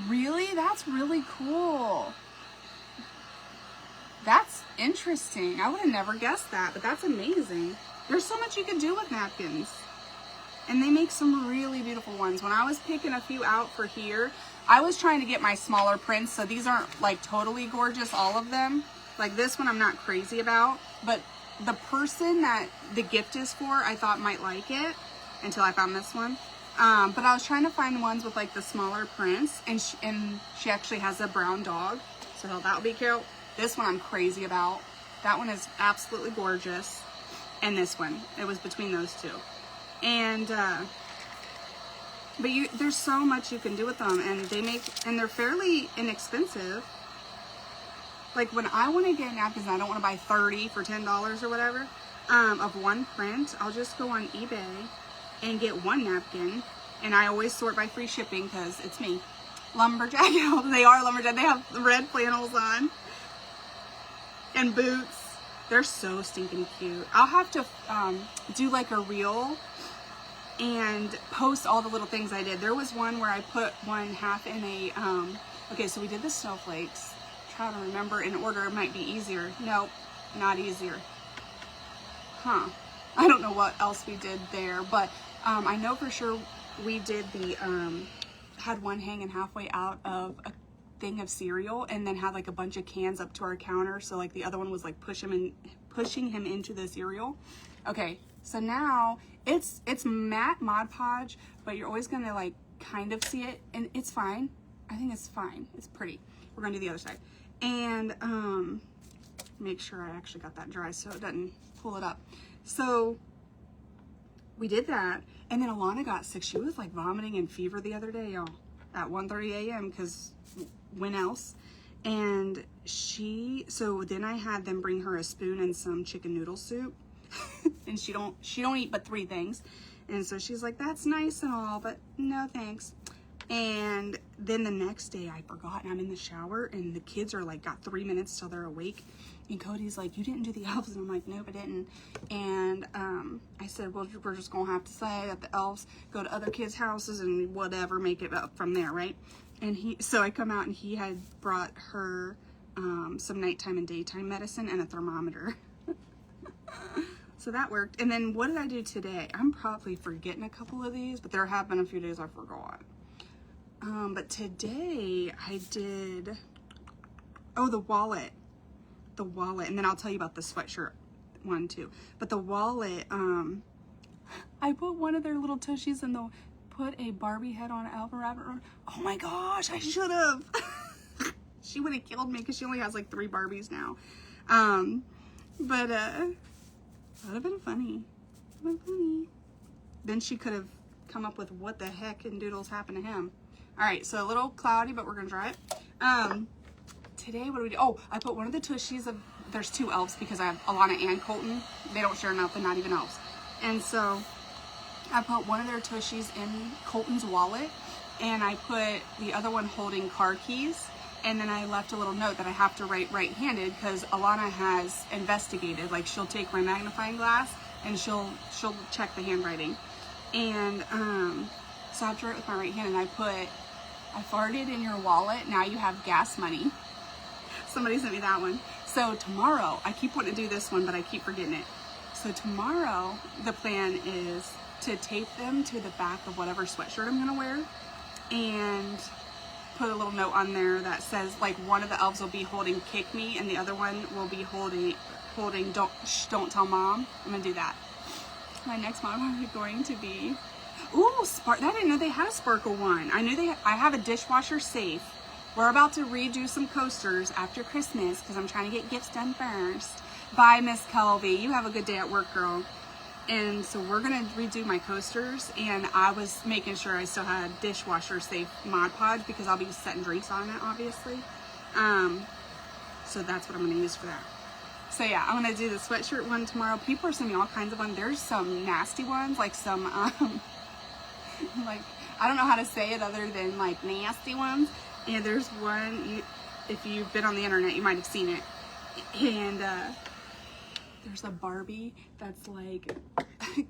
Really? That's really cool. That's interesting. I would have never guessed that, but that's amazing. There's so much you can do with napkins. And they make some really beautiful ones. When I was picking a few out for here, I was trying to get my smaller prints, so these aren't like totally gorgeous, all of them. Like this one I'm not crazy about, but the person that the gift is for, I thought might like it until I found this one. But I was trying to find ones with like the smaller prints, and she actually has a brown dog, so that would be cute. This one I'm crazy about. That one is absolutely gorgeous. And this one, it was between those two. And, but there's so much you can do with them, and they're fairly inexpensive. Like when I want to get napkins, I don't want to buy 30 for $10 or whatever, of one print. I'll just go on eBay and get one napkin, and I always sort by free shipping because it's me. Lumberjack, they are lumberjack. They have red flannels on and boots. They're so stinking cute. I'll have to do like a reel and post all the little things I did. There was one where I put one half in a, okay, so we did the snowflakes. Try to remember in order, it might be easier. Nope, not easier. Huh. I don't know what else we did there, but I know for sure we did the, had one hanging halfway out of a thing of cereal, and then had like a bunch of cans up to our counter. So like the other one was like pushing him into the cereal. Okay, so now it's matte Mod Podge, but you're always gonna like kind of see it, and it's fine. I think it's fine. It's pretty. We're gonna do the other side, and make sure I actually got that dry so it doesn't pull it up. So we did that, and then Alana got sick. She was like vomiting and fever the other day, y'all, at 1:30 a.m. because when else? And so then I had them bring her a spoon and some chicken noodle soup. And she don't eat but 3 things. And so she's like, that's nice and all, but no thanks. And then the next day I forgot, and I'm in the shower, and the kids are like, got 3 minutes till they're awake. And Cody's like, you didn't do the elves? And I'm like, nope, I didn't. And I said, well, we're just gonna have to say that the elves go to other kids' houses and whatever, make it up from there, right? And so I come out, and he had brought her some nighttime and daytime medicine and a thermometer. So that worked. And then what did I do today? I'm probably forgetting a couple of these, but there have been a few days I forgot. But today I did, the wallet, and then I'll tell you about the sweatshirt one too. But the wallet, I put one of their little tushies in put a Barbie head on Alpha Rabbit. Oh my gosh, I should have. She would have killed me because she only has like 3 Barbies now. But that would have been funny. Then she could have come up with what the heck in doodles happened to him. All right, so a little cloudy, but we're gonna dry it. Today, what do we do? Oh, I put one of the tushies of, there's 2 elves because I have Alana and Colton. They don't share nothing, not even elves. And so I put one of their tushies in Colton's wallet, and I put the other one holding car keys. And then I left a little note that I have to write right-handed because Alana has investigated. Like, she'll take my magnifying glass and she'll check the handwriting. And So I have to write with my right hand, and I farted in your wallet, now you have gas money. Somebody sent me that one. So tomorrow, I keep wanting to do this one, but I keep forgetting it. So tomorrow, the plan is to tape them to the back of whatever sweatshirt I'm gonna wear, and put a little note on there that says, like, one of the elves will be holding "kick me" and the other one will be holding don't tell mom. I'm gonna do that. My next mom is going to be, ooh, I didn't know they had a sparkle one. I have a dishwasher safe. We're about to redo some coasters after Christmas because I'm trying to get gifts done first. Bye, Miss Kelby. You have a good day at work, girl. And so we're gonna redo my coasters, and I was making sure I still had dishwasher safe Mod Podge because I'll be setting drinks on it, obviously. So that's what I'm gonna use for that. So yeah, I'm gonna do the sweatshirt one tomorrow. People are sending me all kinds of ones. There's some nasty ones, like some like, I don't know how to say it other than like nasty ones. And there's one, if you've been on the internet, you might have seen it. And there's a Barbie that's like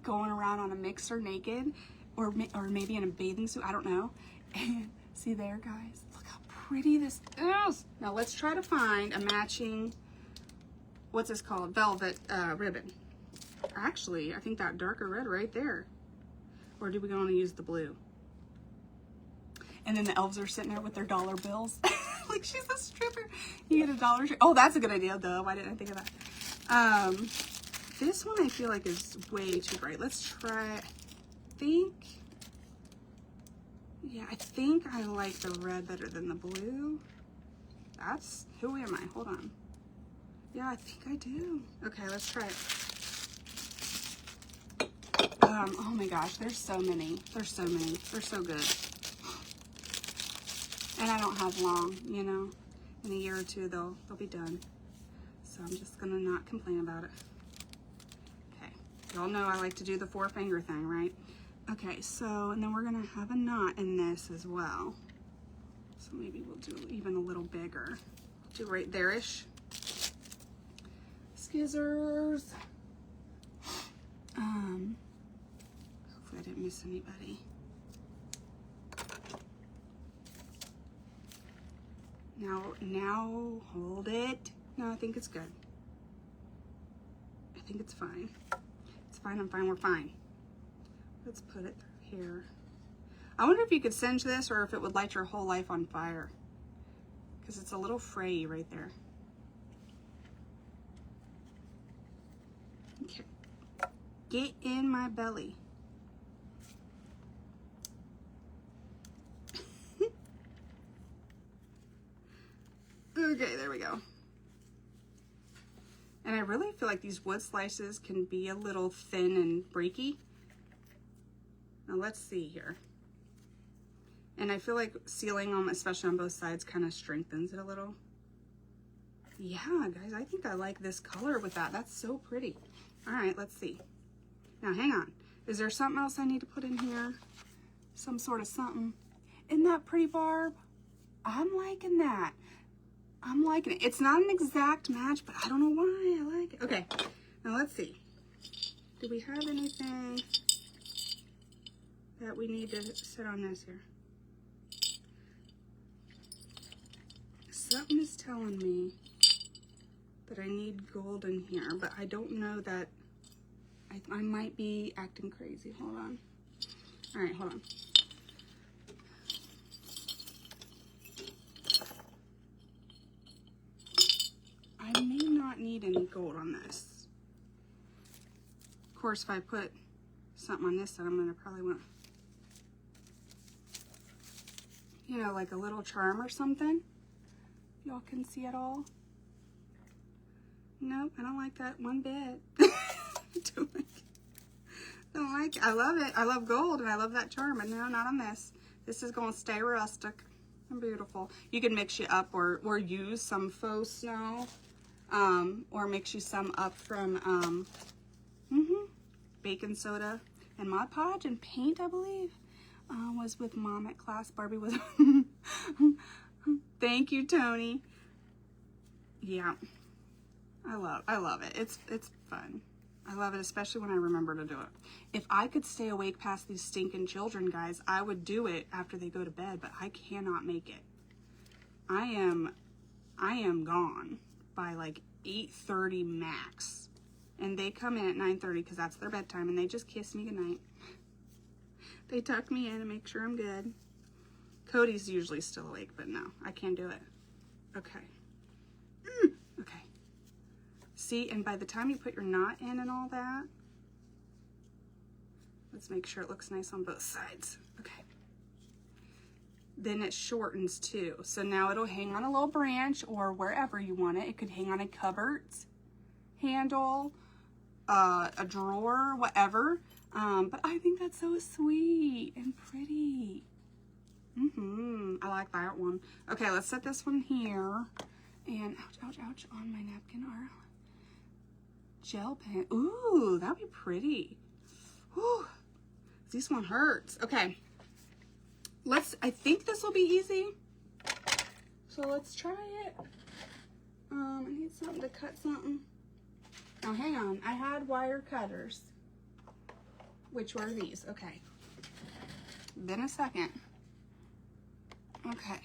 going around on a mixer naked, or maybe in a bathing suit, I don't know. And see there, guys, look how pretty this is. Now let's try to find a matching, what's this called, velvet ribbon. Actually, I think that darker red right there. Or do we want to use the blue? And then the elves are sitting there with their dollar bills. Like, she's a stripper. You get a dollar. Oh, that's a good idea, though. Why didn't I think of that? This one I feel like is way too bright. Let's try, I think I like the red better than the blue. That's, who am I? Hold on. Yeah, I think I do. Okay, let's try it. Oh my gosh, there's so many. There's so many. They're so good. And I don't have long, you know. In a year or two, they'll be done. So I'm just gonna not complain about it. Okay, y'all know I like to do the 4-finger thing, right? Okay, so, and then we're gonna have a knot in this as well. So maybe we'll do even a little bigger. Do right there-ish. Scissors. Hopefully I didn't miss anybody. Now hold it. No, I think it's good. I think it's fine. It's fine, I'm fine, we're fine. Let's put it through here. I wonder if you could singe this or if it would light your whole life on fire. Because it's a little frayy right there. Okay. Get in my belly. Okay, there we go. And I really feel like these wood slices can be a little thin and breaky. Now let's see here. And I feel like sealing them, especially on both sides, kind of strengthens it a little. Yeah, guys, I think I like this color with that. That's so pretty. All right, let's see. Now, hang on. Is there something else I need to put in here? Some sort of something. Isn't that pretty, Barb? I'm liking that. I'm liking it. It's not an exact match, but I don't know why I like it. Okay, now let's see. Do we have anything that we need to sit on this here? Something is telling me that I need gold in here, but I don't know that. I might be acting crazy. Hold on. All right, hold on. I may not need any gold on this. Of course, if I put something on this side, I'm gonna probably want, you know, like a little charm or something. Y'all can see it all. Nope, I don't like that one bit. Don't like it. I love it. I love gold and I love that charm, but no, not on this. This is gonna stay rustic and beautiful. You can mix you up or use some faux snow, or mix you some up from baking soda and Mod Podge and paint, I believe. Was with Mom at class. Barbie was. Thank you, Tony. Yeah, I love it. It's fun. I love it, especially when I remember to do it. If I could stay awake past these stinking children, guys, I would do it after they go to bed, but I cannot make it. I am gone by like 8:30 max. And they come in at 9:30 because that's their bedtime, and they just kiss me goodnight. They tuck me in and make sure I'm good. Cody's usually still awake, but no, I can't do it. Okay. Okay. See, and by the time you put your knot in and all that, let's make sure it looks nice on both sides. Okay. Then it shortens too. So now it'll hang on a little branch or wherever you want it. It could hang on a cupboard handle, a drawer, whatever. But I think that's so sweet and pretty. I like that one. Okay, let's set this one here. And ouch, ouch, ouch, on my napkin are gel pen. Ooh, that'd be pretty. Ooh, this one hurts. Okay, I think this will be easy. So let's try it. I need something to cut something. Now hang on, I had wire cutters. Which were these? Okay. Then a second. Okay.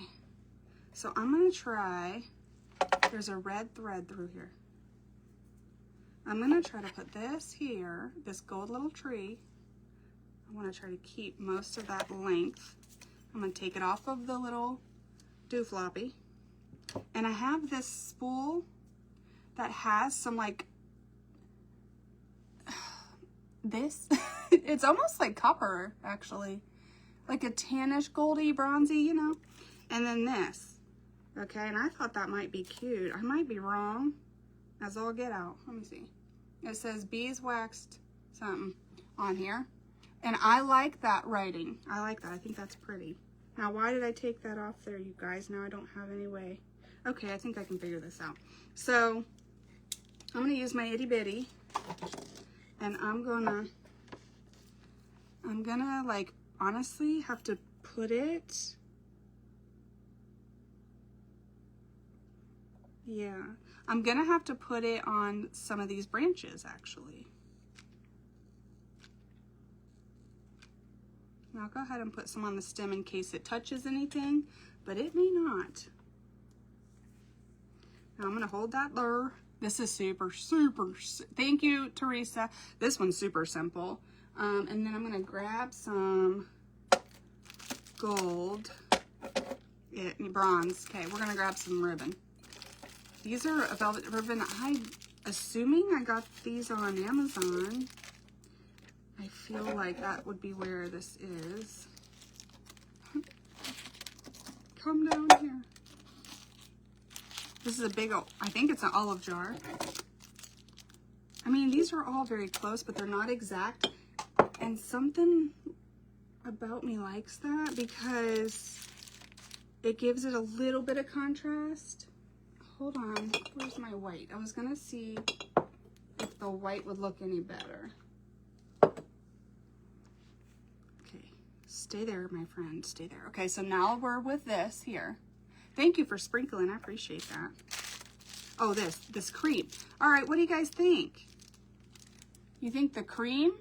So I'm gonna try, there's a red thread through here. I'm gonna try to put this here, this gold little tree. I wanna try to keep most of that length. I'm gonna take it off of the little doofloppy. And I have this spool that has some like, this, it's almost like copper actually. Like a tannish, goldy, bronzy, you know? And then this, okay? And I thought that might be cute. I might be wrong, as all get out. Let me see. It says beeswaxed something on here. And I like that writing. I like that. I think that's pretty. Now, why did I take that off there, you guys? Now I don't have any way. Okay, I think I can figure this out. So, I'm going to use my itty bitty. And I'm gonna like, honestly have to put it, yeah, I'm gonna have to put it on some of these branches actually. Now I'll go ahead and put some on the stem in case it touches anything, but it may not. Now I'm gonna hold that there. This is super, thank you, Teresa. This one's super simple. And then I'm gonna grab some gold, bronze. Okay, we're gonna grab some ribbon. These are a velvet ribbon. I'm assuming I got these on Amazon. I feel like that would be where this is. Come down here. This is a big old, I think it's an olive jar. I mean, these are all very close, but they're not exact. And something about me likes that because it gives it a little bit of contrast. Hold on, where's my white? I was gonna see if the white would look any better. Okay, stay there, my friend, stay there. Okay, so now we're with this here. Thank you for sprinkling, I appreciate that. Oh, this cream. All right, what do you guys think? You think the cream?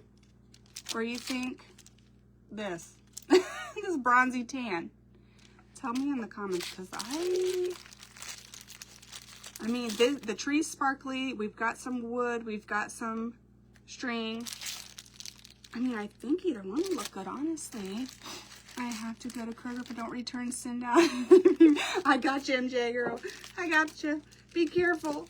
Or you think this? This bronzy tan? Tell me in the comments, because I mean, the tree's sparkly. We've got some wood. We've got some string. I mean, I think either one would look good, honestly. I have to go to Kroger if I don't return, send out. I got you, MJ girl. I got you. Be careful.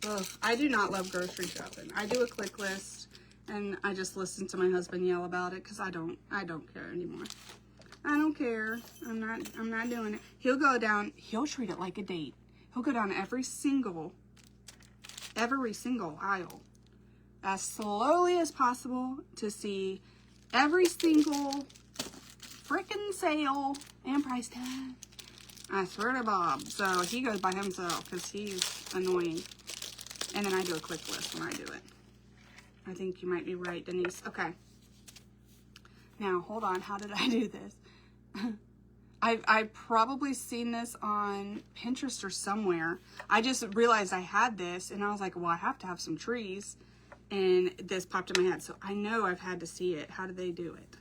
Ugh, I do not love grocery shopping. I do a click list, and I just listen to my husband yell about it because I don't care anymore. I don't care. I'm not doing it. He'll go down. He'll treat it like a date. He'll go down every single aisle as slowly as possible to see every single freaking sale and price tag. I swear to Bob. So he goes by himself because he's annoying. And then I do a click list when I do it. I think you might be right, Denise. Okay. Now, hold on. How did I do this? I've probably seen this on Pinterest or somewhere. I just realized I had this and I was like, well, I have to have some trees. And this popped in my head. So I know I've had to see it. How do they do it?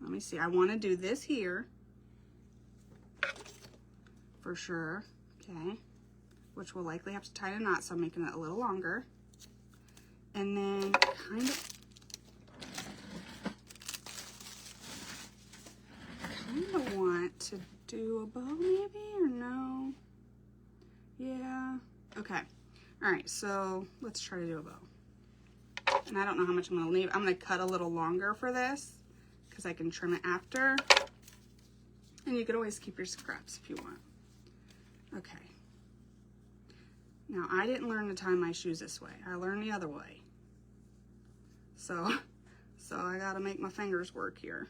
Let me see. I want to do this here. For sure. Okay. Which we'll likely have to tie a knot, so I'm making it a little longer. And then kind of want to do a bow maybe, or no? Yeah. Okay. All right, so let's try to do a bow. And I don't know how much I'm gonna leave. I'm gonna cut a little longer for this because I can trim it after. And you could always keep your scraps if you want. Okay. Now, I didn't learn to tie my shoes this way. I learned the other way. So I gotta make my fingers work here.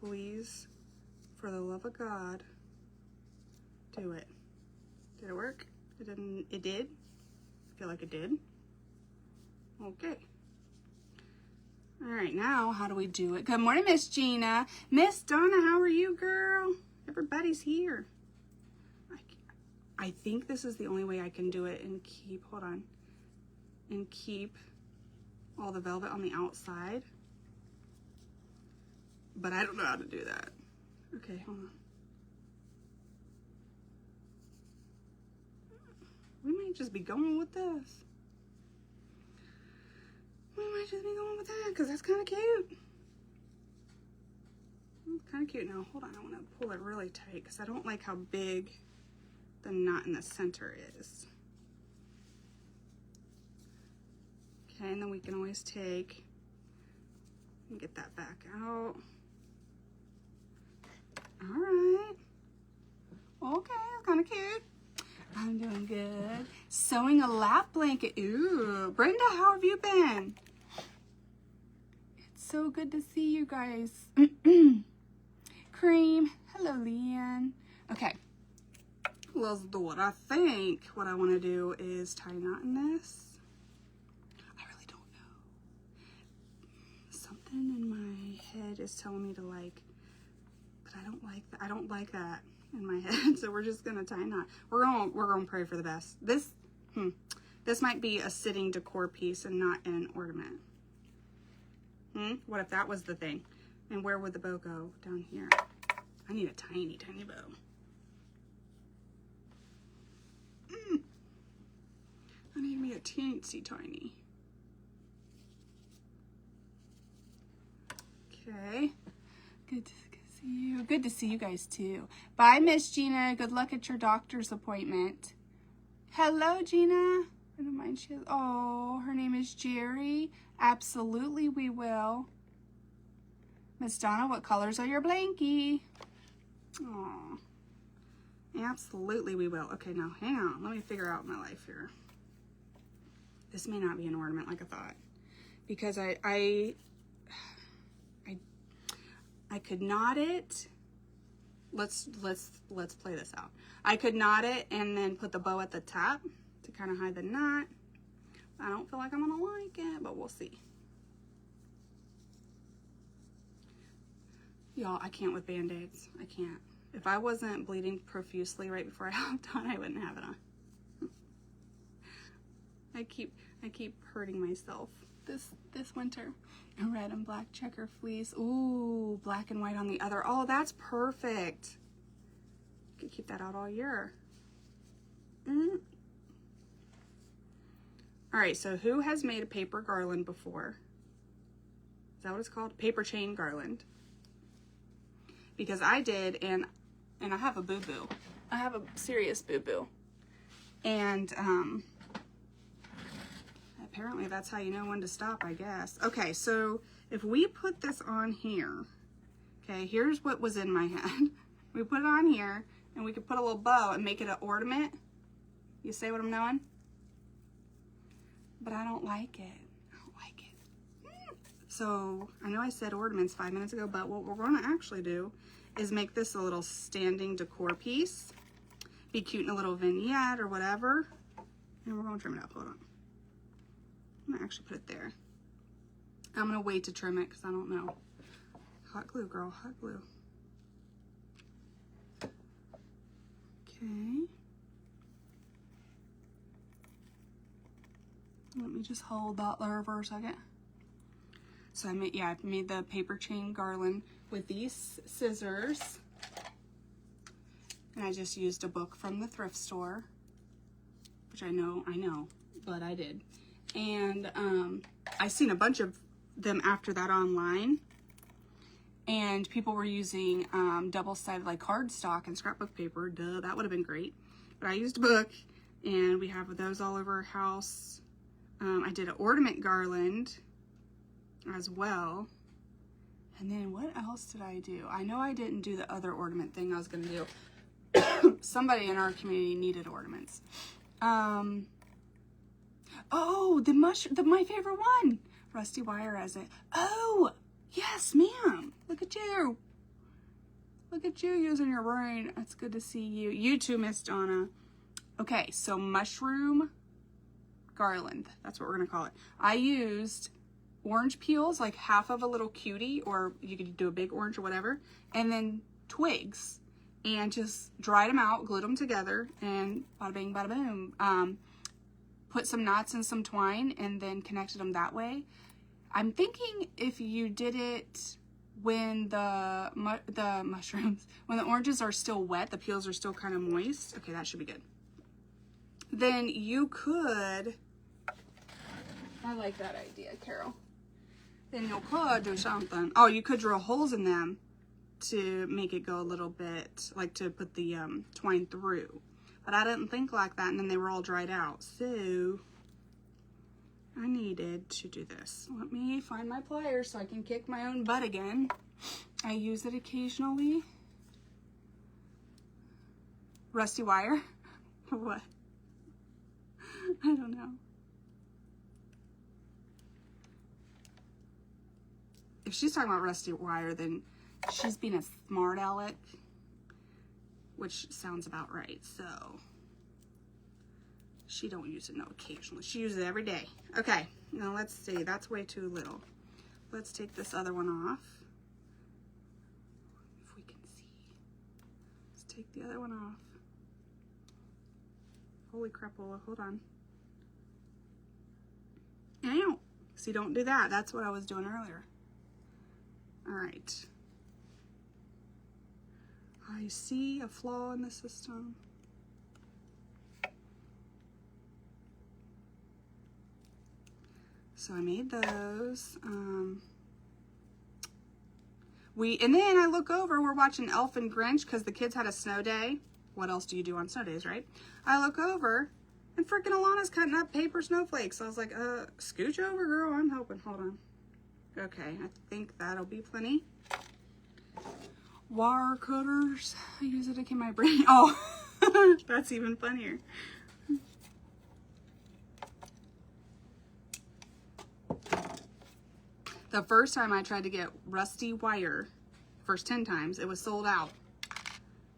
Please, for the love of God, do it. Did it work? It didn't. It did? I feel like it did. Okay. All right, now how do we do it? Good morning, Miss Gina. Miss Donna, how are you, girl? Everybody's here. I think this is the only way I can do it and keep, hold on, and keep all the velvet on the outside. But I don't know how to do that. Okay, hold on. We might just be going with this. We might just be going with that because that's kind of cute. It's kind of cute. Now, hold on. I want to pull it really tight because I don't like how big the knot in the center is. Okay, and then we can always take and get that back out. All right. Okay, that's kind of cute. I'm doing good. Sewing a lap blanket. Ooh, Brenda, how have you been? It's so good to see you guys. Cream. Hello, Leanne. Okay. Let's do it. I think what I want to do is tie a knot in this. I really don't know. Something in my head is telling me to like, but I don't like that. I don't like that in my head. So we're just gonna tie a knot. We're gonna pray for the best. This might be a sitting decor piece and not an ornament. What if that was the thing? And where would the bow go? Down here. I need a tiny, tiny bow. I need me a teensy tiny. Okay. Good to see you. Good to see you guys too. Bye, Miss Gina. Good luck at your doctor's appointment. Hello, Gina. I don't mind. Oh, her name is Jerry. Absolutely, we will. Miss Donna, what colors are your blankie? Aw. Absolutely, we will. Okay, now hang on. Let me figure out my life here. This may not be an ornament like I thought, because I could knot it. Let's play this out. I could knot it and then put the bow at the top to kind of hide the knot. I don't feel like I'm gonna like it, but we'll see. Y'all, I can't with band-aids. I can't. If I wasn't bleeding profusely right before I hopped on, I wouldn't have it on. I keep hurting myself this winter. A red and black checker fleece. Ooh, black and white on the other. Oh, that's perfect. You could keep that out all year. All right, so who has made a paper garland before? Is that what it's called? Paper chain garland. Because I did, and I have a boo-boo. I have a serious boo-boo. And apparently that's how you know when to stop, I guess. Okay, so if we put this on here, okay, here's what was in my head. We put it on here, and we could put a little bow and make it an ornament. You say what I'm doing? But I don't like it. I don't like it. So I know I said ornaments 5 minutes ago, but what we're going to actually do is make this a little standing decor piece. Be cute in a little vignette or whatever. And we're going to trim it up. Hold on. I'm going to actually put it there. I'm gonna wait to trim it because I don't know. Hot glue, girl, hot glue. Okay. Let me just hold that there for a second. So I made the paper chain garland with these scissors. And I just used a book from the thrift store, which I know, but I did. And I seen a bunch of them after that online. And people were using double-sided like cardstock and scrapbook paper. Duh, that would have been great. But I used a book, and we have those all over our house. I did an ornament garland as well. And then what else did I do? I know I didn't do the other ornament thing I was gonna do. Somebody in our community needed ornaments. Oh, my favorite one. Rusty wire as it. Oh, yes, ma'am. Look at you. Look at you using your brain. It's good to see you. You too, Miss Donna. Okay, so mushroom garland. That's what we're gonna call it. I used orange peels, like half of a little cutie, or you could do a big orange or whatever, and then twigs, and just dried them out, glued them together, and bada bing, bada boom. Put some knots and some twine, and then connected them that way. I'm thinking if you did it when the mushrooms, when the oranges are still wet, the peels are still kind of moist. Okay, that should be good. Then you could, I like that idea, Carol. Then you could do something. Oh, you could drill holes in them to make it go a little bit, like to put the twine through. But I didn't think like that, and then they were all dried out. So I needed to do this. Let me find my pliers so I can kick my own butt again. I use it occasionally. Rusty wire? What? I don't know. If she's talking about rusty wire, then she's being a smart aleck, which sounds about right. So she don't use it no occasionally. She uses it every day. Okay, now let's see. That's way too little. Let's take this other one off. If we can see. Let's take the other one off. Holy crapola, hold on. Ow! See, don't do that. That's what I was doing earlier. All right. I see a flaw in the system. So I made those. And then I look over, we're watching Elf and Grinch because the kids had a snow day. What else do you do on snow days, right? I look over and freaking Alana's cutting up paper snowflakes. I was like, scooch over, girl, I'm helping. Hold on. Okay, I think that'll be plenty. Wire cutters. I use it to get my brain. Oh, that's even funnier. The first time I tried to get rusty wire, first 10 times, it was sold out.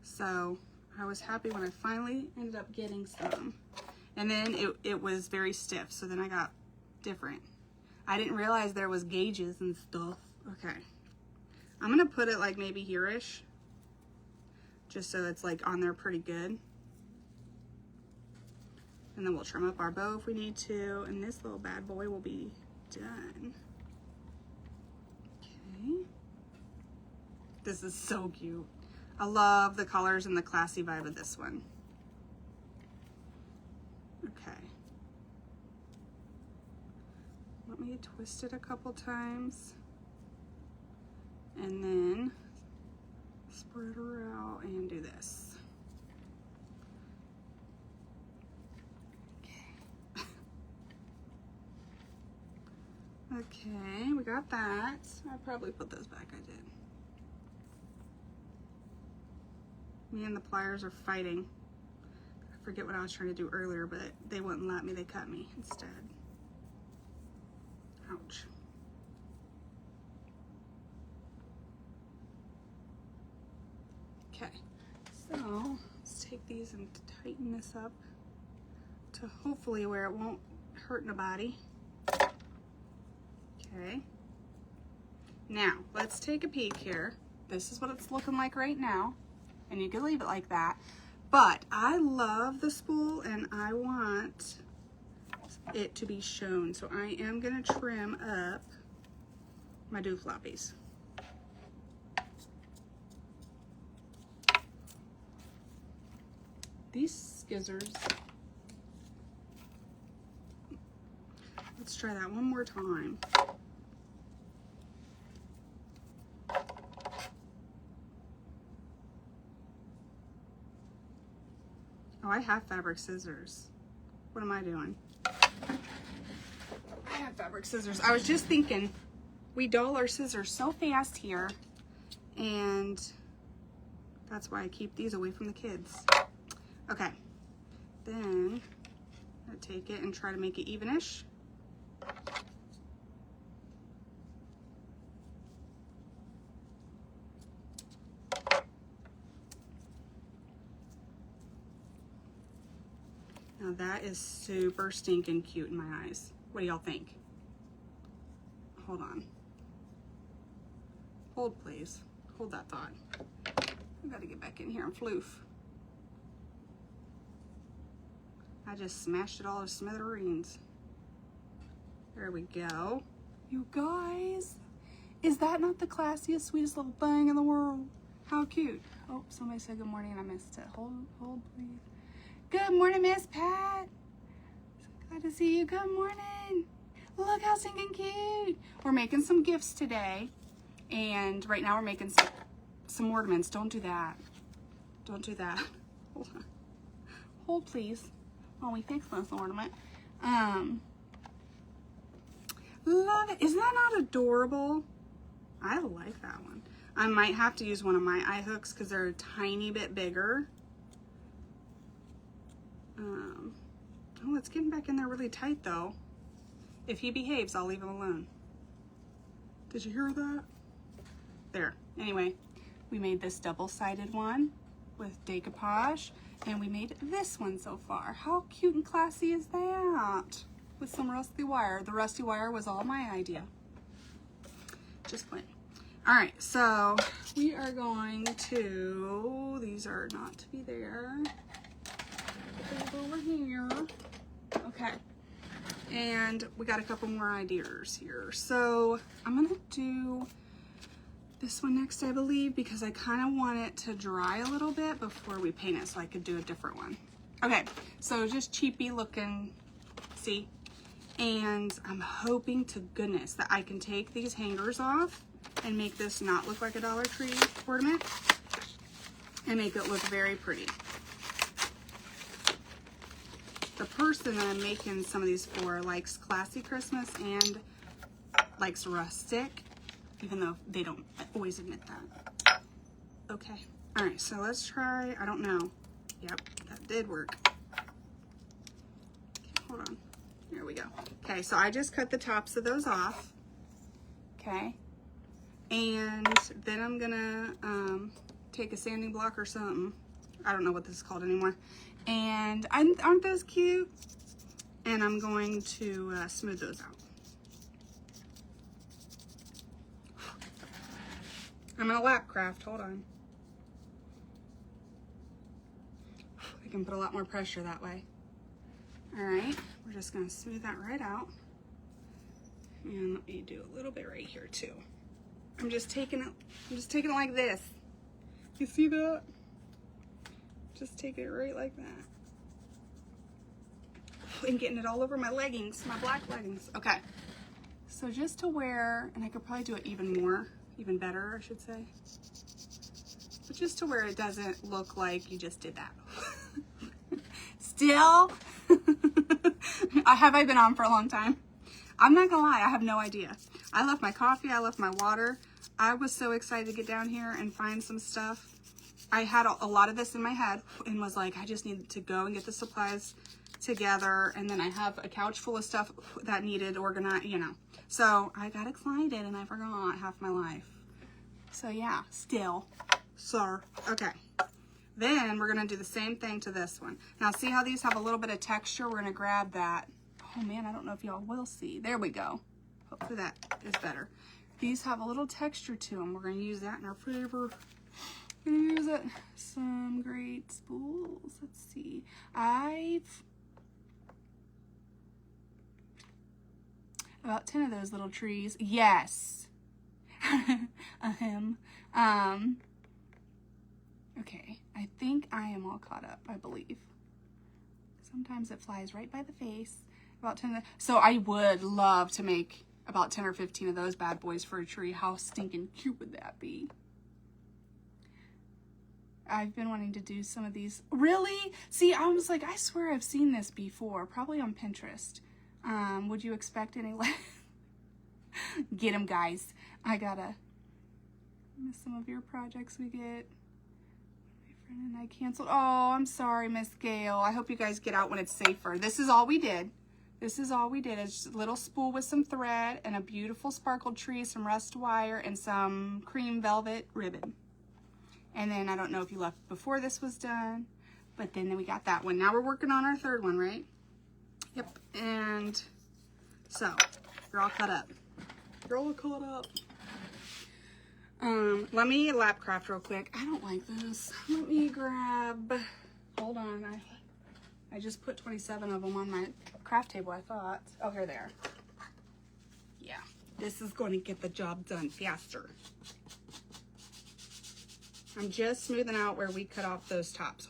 So I was happy when I finally ended up getting some. And then it was very stiff, so then I got different. I didn't realize there was gauges and stuff. Okay. I'm gonna put it like maybe here-ish, just so it's like on there pretty good. And then we'll trim up our bow if we need to, and this little bad boy will be done. Okay. This is so cute. I love the colors and the classy vibe of this one. Okay. Let me twist it a couple times. And then spread her out and do this. Okay. Okay, we got that. I probably put those back, I did. Me and the pliers are fighting. I forget what I was trying to do earlier, but they wouldn't let me, they cut me instead. Ouch. Okay, so let's take these and tighten this up to hopefully where it won't hurt nobody. Okay, Now, let's take a peek here. This is what it's looking like right now. And you can leave it like that. But I love the spool and I want it to be shown. So I am gonna trim up my doofloppies. These skizzers. Let's try that one more time. Oh, I have fabric scissors. What am I doing? I have fabric scissors. I was just thinking, we dull our scissors so fast here, and that's why I keep these away from the kids. Okay, then I'm gonna take it and try to make it evenish. Now that is super stinking cute in my eyes. What do y'all think? Hold on. Hold, please. Hold that thought. I gotta get back in here and floof. I just smashed it all to smithereens. There we go. You guys, is that not the classiest, sweetest little thing in the world? How cute. Oh, somebody said good morning and I missed it. Hold, please. Good morning, Miss Pat. So glad to see you. Good morning. Look how stinking cute. We're making some gifts today. And right now we're making some ornaments. Don't do that. Don't do that. Hold on. Hold, please, while we fix this ornament. Love it. Isn't that not adorable? I like that one. I might have to use one of my eye hooks because they're a tiny bit bigger. Oh, it's getting back in there really tight though. If he behaves, I'll leave him alone. Did you hear that? There. Anyway, we made this double-sided one with decoupage, and we made this one so far. How cute and classy is that? With some rusty wire. The rusty wire was all my idea. Just plain. All right, so we are going to, these are not to be there. Put those over here. Okay. And we got a couple more ideas here. So I'm gonna do this one next, I believe, because I kind of want it to dry a little bit before we paint it so I could do a different one. Okay, so just cheapy looking, see? And I'm hoping to goodness that I can take these hangers off and make this not look like a Dollar Tree ornament and make it look very pretty. The person that I'm making some of these for likes classy Christmas and likes rustic, even though they don't always admit that. Okay, all right, so let's try, I don't know. Yep, that did work. Okay, hold on, here we go. Okay, so I just cut the tops of those off, okay? And then I'm gonna take a sanding block or something. I don't know what this is called anymore. And aren't those cute? And I'm going to smooth those out. I'm gonna lap craft, hold on. I can put a lot more pressure that way. All right, we're just gonna smooth that right out. And let me do a little bit right here too. I'm just taking it like this. You see that? Just take it right like that. And getting it all over my leggings, my black leggings. Okay, so just to where, and I could probably do it even better, I should say. But just to where it doesn't look like you just did that. Still, have I been on for a long time? I'm not gonna lie, I have no idea. I left my coffee, I left my water. I was so excited to get down here and find some stuff. I had a lot of this in my head and was like, I just needed to go and get the supplies together. And then I have a couch full of stuff that needed organized, you know. So I got excited and I forgot half my life. So yeah, still, sir. Okay. Then we're gonna do the same thing to this one. Now see how these have a little bit of texture? We're gonna grab that. Oh man, I don't know if y'all will see. There we go. Hopefully that is better. These have a little texture to them. We're going to use that in our favor. We're going to use it. Some great spools. Let's see. About 10 of those little trees. Yes. Okay. I think I am all caught up, I believe. Sometimes it flies right by the face. About 10 of so I would love to make about 10 or 15 of those bad boys for a tree. How stinking cute would that be? I've been wanting to do some of these. Really? See, I was like, I swear I've seen this before, probably on Pinterest. Would you expect any less? Get them, guys. I gotta miss some of your projects we get. My friend and I canceled. Oh, I'm sorry, Miss Gail. I hope you guys get out when it's safer. This is all we did. This is all we did. It's just a little spool with some thread and a beautiful sparkle tree, some rust wire, and some cream velvet ribbon. And then I don't know if you left before this was done, but then we got that one. Now we're working on our third one, right? Yep. And so you're all caught up. You're all caught up. Let me lap craft real quick. I don't like this. Let me grab, hold on. I just put 27 of them on my craft table, I thought. Oh, here they are. Yeah, this is going to get the job done faster. I'm just smoothing out where we cut off those tops.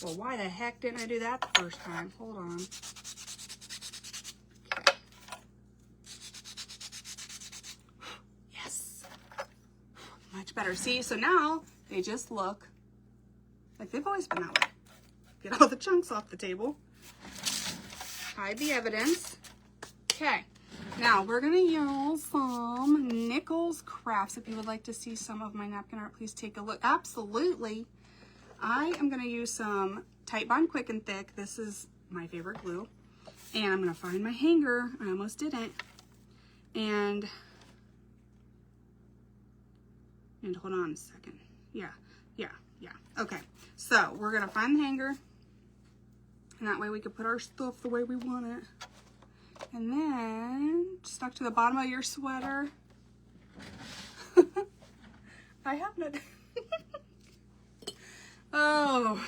Well, why the heck didn't I do that the first time? Hold on. Okay. Yes. Much better. See, so now they just look like they've always been that way. Get all the chunks off the table. Hide the evidence. Okay. Now we're going to use some Nichols Crafts. If you would like to see some of my napkin art, please take a look. Absolutely. I am going to use some Titebond Quick and Thick. This is my favorite glue. And I'm going to find my hanger. I almost didn't. And hold on a second. Yeah. Okay. So we're going to find the hanger. And that way we can put our stuff the way we want it. And then stuck to the bottom of your sweater. I have no... Oh.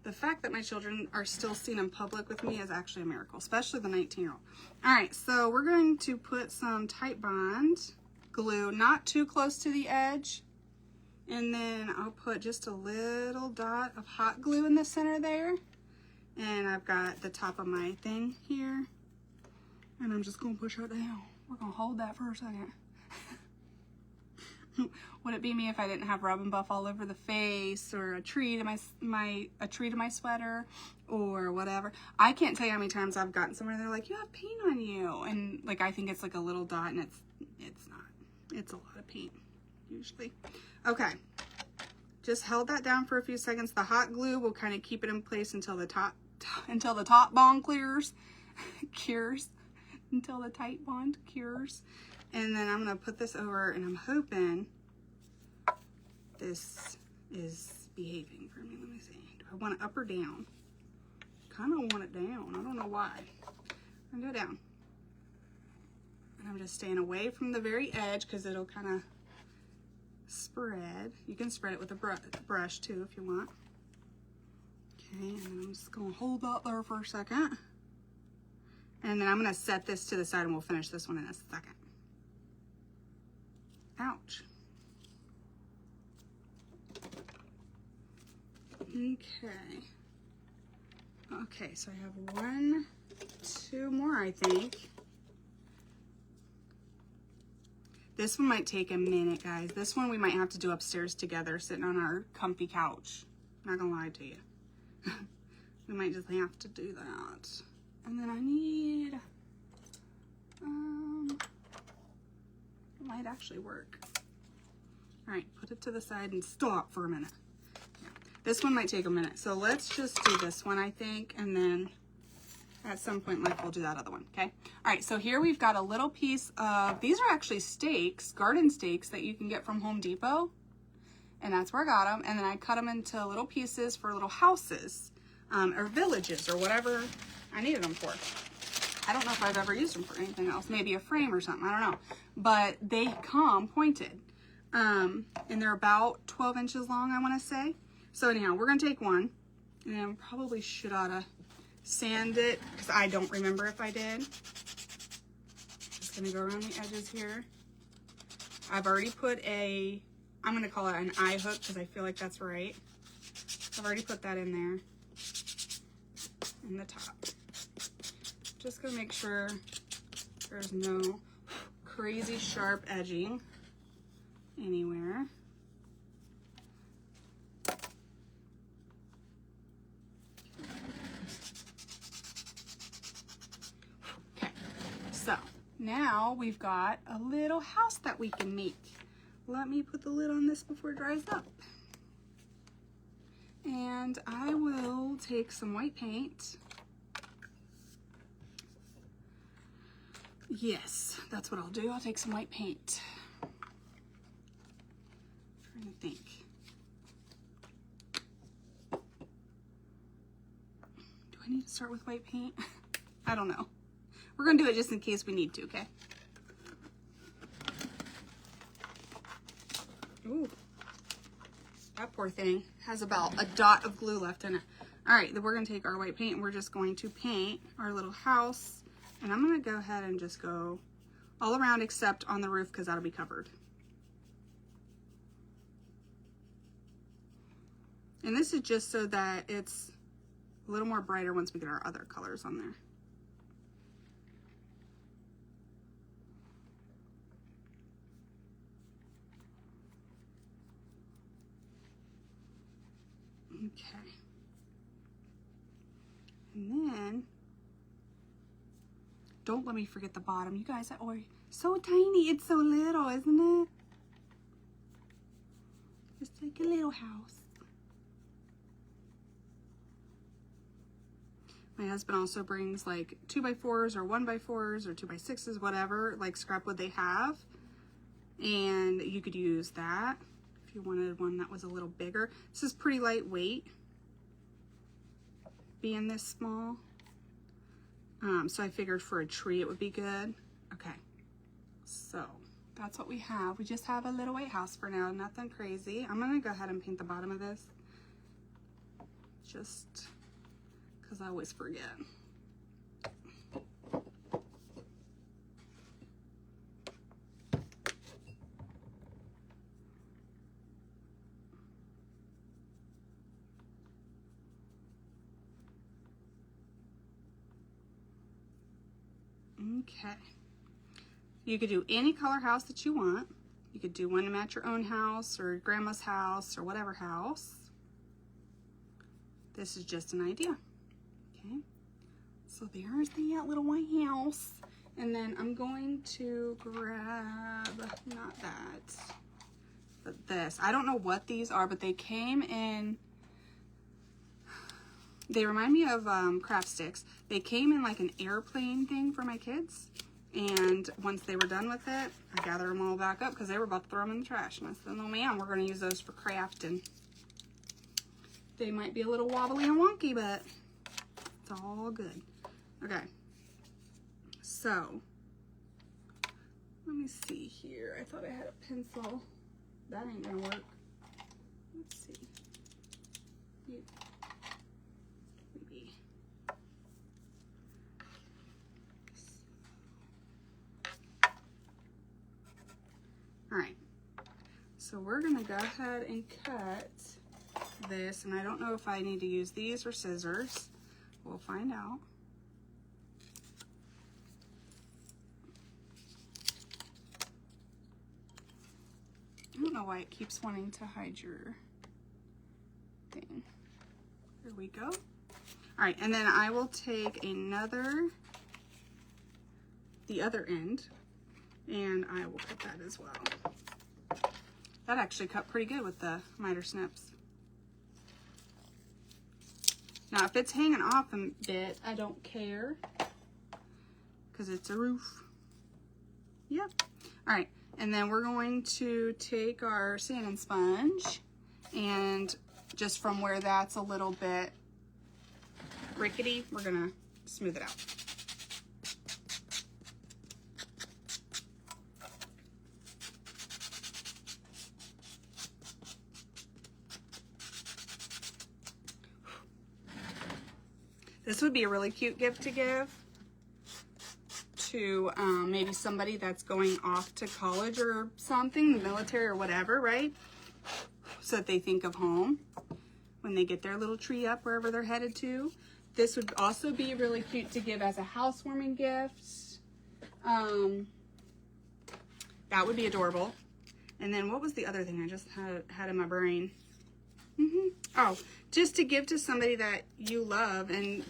The fact that my children are still seen in public with me is actually a miracle, especially the 19-year-old. All right, so we're going to put some Titebond glue, not too close to the edge. And then I'll put just a little dot of hot glue in the center there. And I've got the top of my thing here. And I'm just going to push it down. We're going to hold that for a second. Would it be me if I didn't have rub and buff all over the face, or a tree to my sweater, or whatever? I can't tell you how many times I've gotten somewhere and they're like, "You have paint on you," and like I think it's like a little dot, and it's not. It's a lot of paint usually. Okay, just held that down for a few seconds. The hot glue will kind of keep it in place until the top bond cures, until the Titebond cures. And then I'm going to put this over, and I'm hoping this is behaving for me. Let me see. Do I want it up or down? Kind of want it down. I don't know why. I'm going to go down. And I'm just staying away from the very edge because it'll kind of spread. You can spread it with a brush too if you want. Okay, and then I'm just going to hold that there for a second. And then I'm going to set this to the side, and we'll finish this one in a second. Ouch. Okay, so I have two more, I think. This one might take a minute, guys. This one we might have to do upstairs together, sitting on our comfy couch. Not gonna lie to you. We might just have to do that. And then I need, it might actually work. All right, put it to the side and stop for a minute. Yeah. This one might take a minute. So let's just do this one, I think, and then at some point, like, we'll do that other one, okay? All right, so here we've got a little piece of, these are actually stakes, garden stakes that you can get from Home Depot. And that's where I got them. And then I cut them into little pieces for little houses, or villages, or whatever I needed them for. I don't know if I've ever used them for anything else. Maybe a frame or something, I don't know. But they come pointed. And they're about 12 inches long, I want to say. So anyhow, we're going to take one. And probably should oughta sand it, because I don't remember if I did. Just going to go around the edges here. I've already put I'm going to call it an eye hook, because I feel like that's right. I've already put that in there. In the top. Just going to make sure there's no crazy sharp edging anywhere. Okay, so now we've got a little house that we can make. Let me put the lid on this before it dries up. And I will take some white paint. Yes, that's what I'll do. I'll take some white paint. I'm trying to think. Do I need to start with white paint? I don't know. We're gonna do it just in case we need to, okay? Ooh. That poor thing has about a dot of glue left in it. All right, then we're gonna take our white paint and we're just going to paint our little house. And I'm gonna go ahead and just go all around except on the roof because that'll be covered. And this is just so that it's a little more brighter once we get our other colors on there. Okay. And then, don't let me forget the bottom. You guys are so tiny. It's so little, isn't it? Just like a little house. My husband also brings like 2x4s or 1x4s or 2x6s, whatever, like scrap wood they have. And you could use that if you wanted one that was a little bigger. This is pretty lightweight, being this small. So I figured for a tree it would be good. Okay, so that's what we have. We just have a little white house for now, nothing crazy. I'm gonna go ahead and paint the bottom of this, just because I always forget. Okay, you could do any color house that you want. You could do one to match your own house or grandma's house or whatever house. This is just an idea. Okay, so there's the little white house. And then I'm going to grab, not that, but this. I don't know what these are, but they came in, they remind me of craft sticks. They came in like an airplane thing for my kids. And once they were done with it, I gathered them all back up because they were about to throw them in the trash. And I said, oh man, we're going to use those for crafting. They might be a little wobbly and wonky, but it's all good. Okay. So, let me see here. I thought I had a pencil. That ain't going to work. Let's see. Maybe. Alright, so we're going to go ahead and cut this, and I don't know if I need to use these or scissors. We'll find out. I don't know why it keeps wanting to hide your thing. There we go. Alright, and then I will take the other end, and I will cut that as well. That actually cut pretty good with the miter snips. Now, if it's hanging off a bit, I don't care, because it's a roof. Yep. All right, and then we're going to take our sand and sponge, and just from where that's a little bit rickety, we're gonna smooth it out. This would be a really cute gift to give to maybe somebody that's going off to college or something, the military or whatever, right? So that they think of home when they get their little tree up wherever they're headed to. This would also be really cute to give as a housewarming gift. That would be adorable. And then what was the other thing I just had in my brain? Oh, just to give to somebody that you love and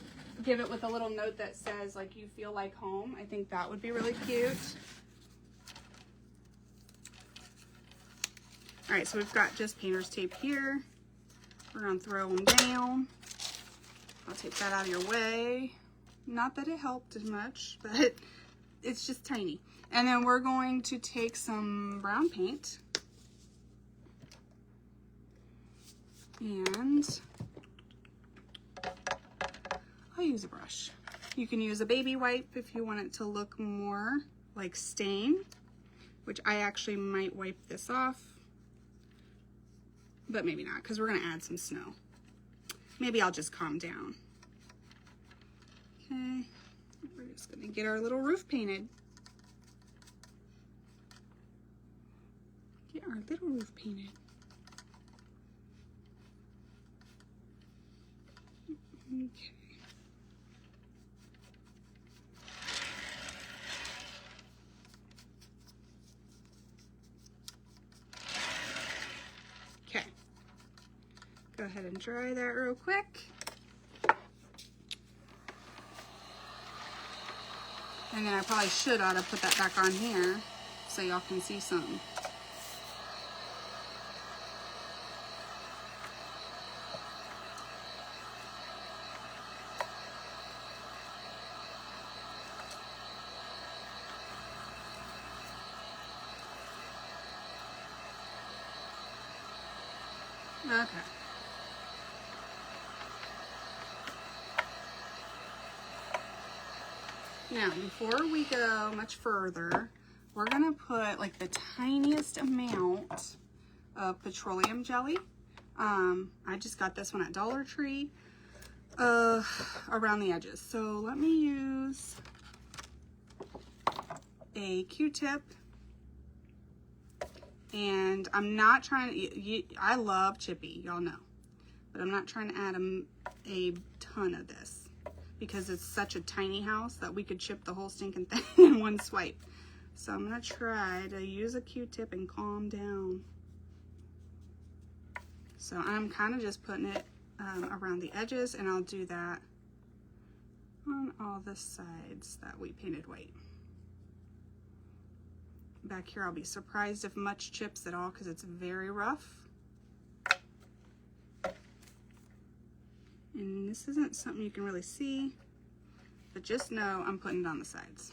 give it with a little note that says like you feel like home. I think that would be really cute. All right, so we've got just painter's tape here. We're gonna throw them down. I'll take that out of your way. Not that it helped as much, but it's just tiny. And then we're going to take some brown paint and I'll use a brush. You can use a baby wipe if you want it to look more like stain, which I actually might wipe this off, but maybe not because we're gonna add some snow. Maybe I'll just calm down. Okay, we're just gonna get our little roof painted. Get our little roof painted. Okay. Okay. Go ahead and dry that real quick. And then I probably ought to put that back on here so y'all can see something. Okay. Now, before we go much further, we're gonna put like the tiniest amount of petroleum jelly. I just got this one at Dollar Tree around the edges. So let me use a Q-tip. And I'm not trying to, I love chippy, y'all know, but I'm not trying to add a ton of this because it's such a tiny house that we could chip the whole stinking thing in one swipe. So I'm gonna try to use a Q-tip and calm down. So I'm kind of just putting it around the edges, and I'll do that on all the sides that we painted white. Back here, I'll be surprised if much chips at all because it's very rough. And this isn't something you can really see, but just know I'm putting it on the sides.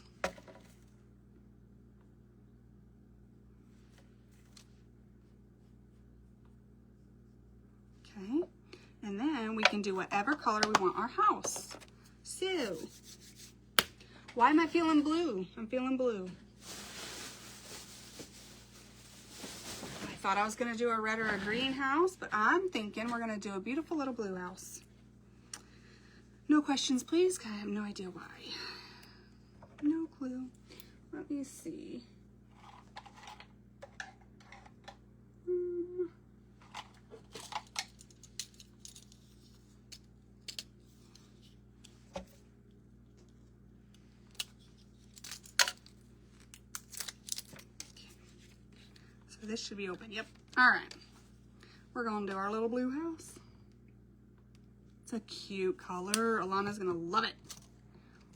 Okay, and then we can do whatever color we want our house. So, why am I feeling blue? I'm feeling blue. I thought I was going to do a red or a green house, but I'm thinking we're going to do a beautiful little blue house. No questions, please, 'cause I have no idea why. No clue. Let me see. This should be open. Yep. All right. We're going to do our little blue house. It's a cute color. Alana's going to love it.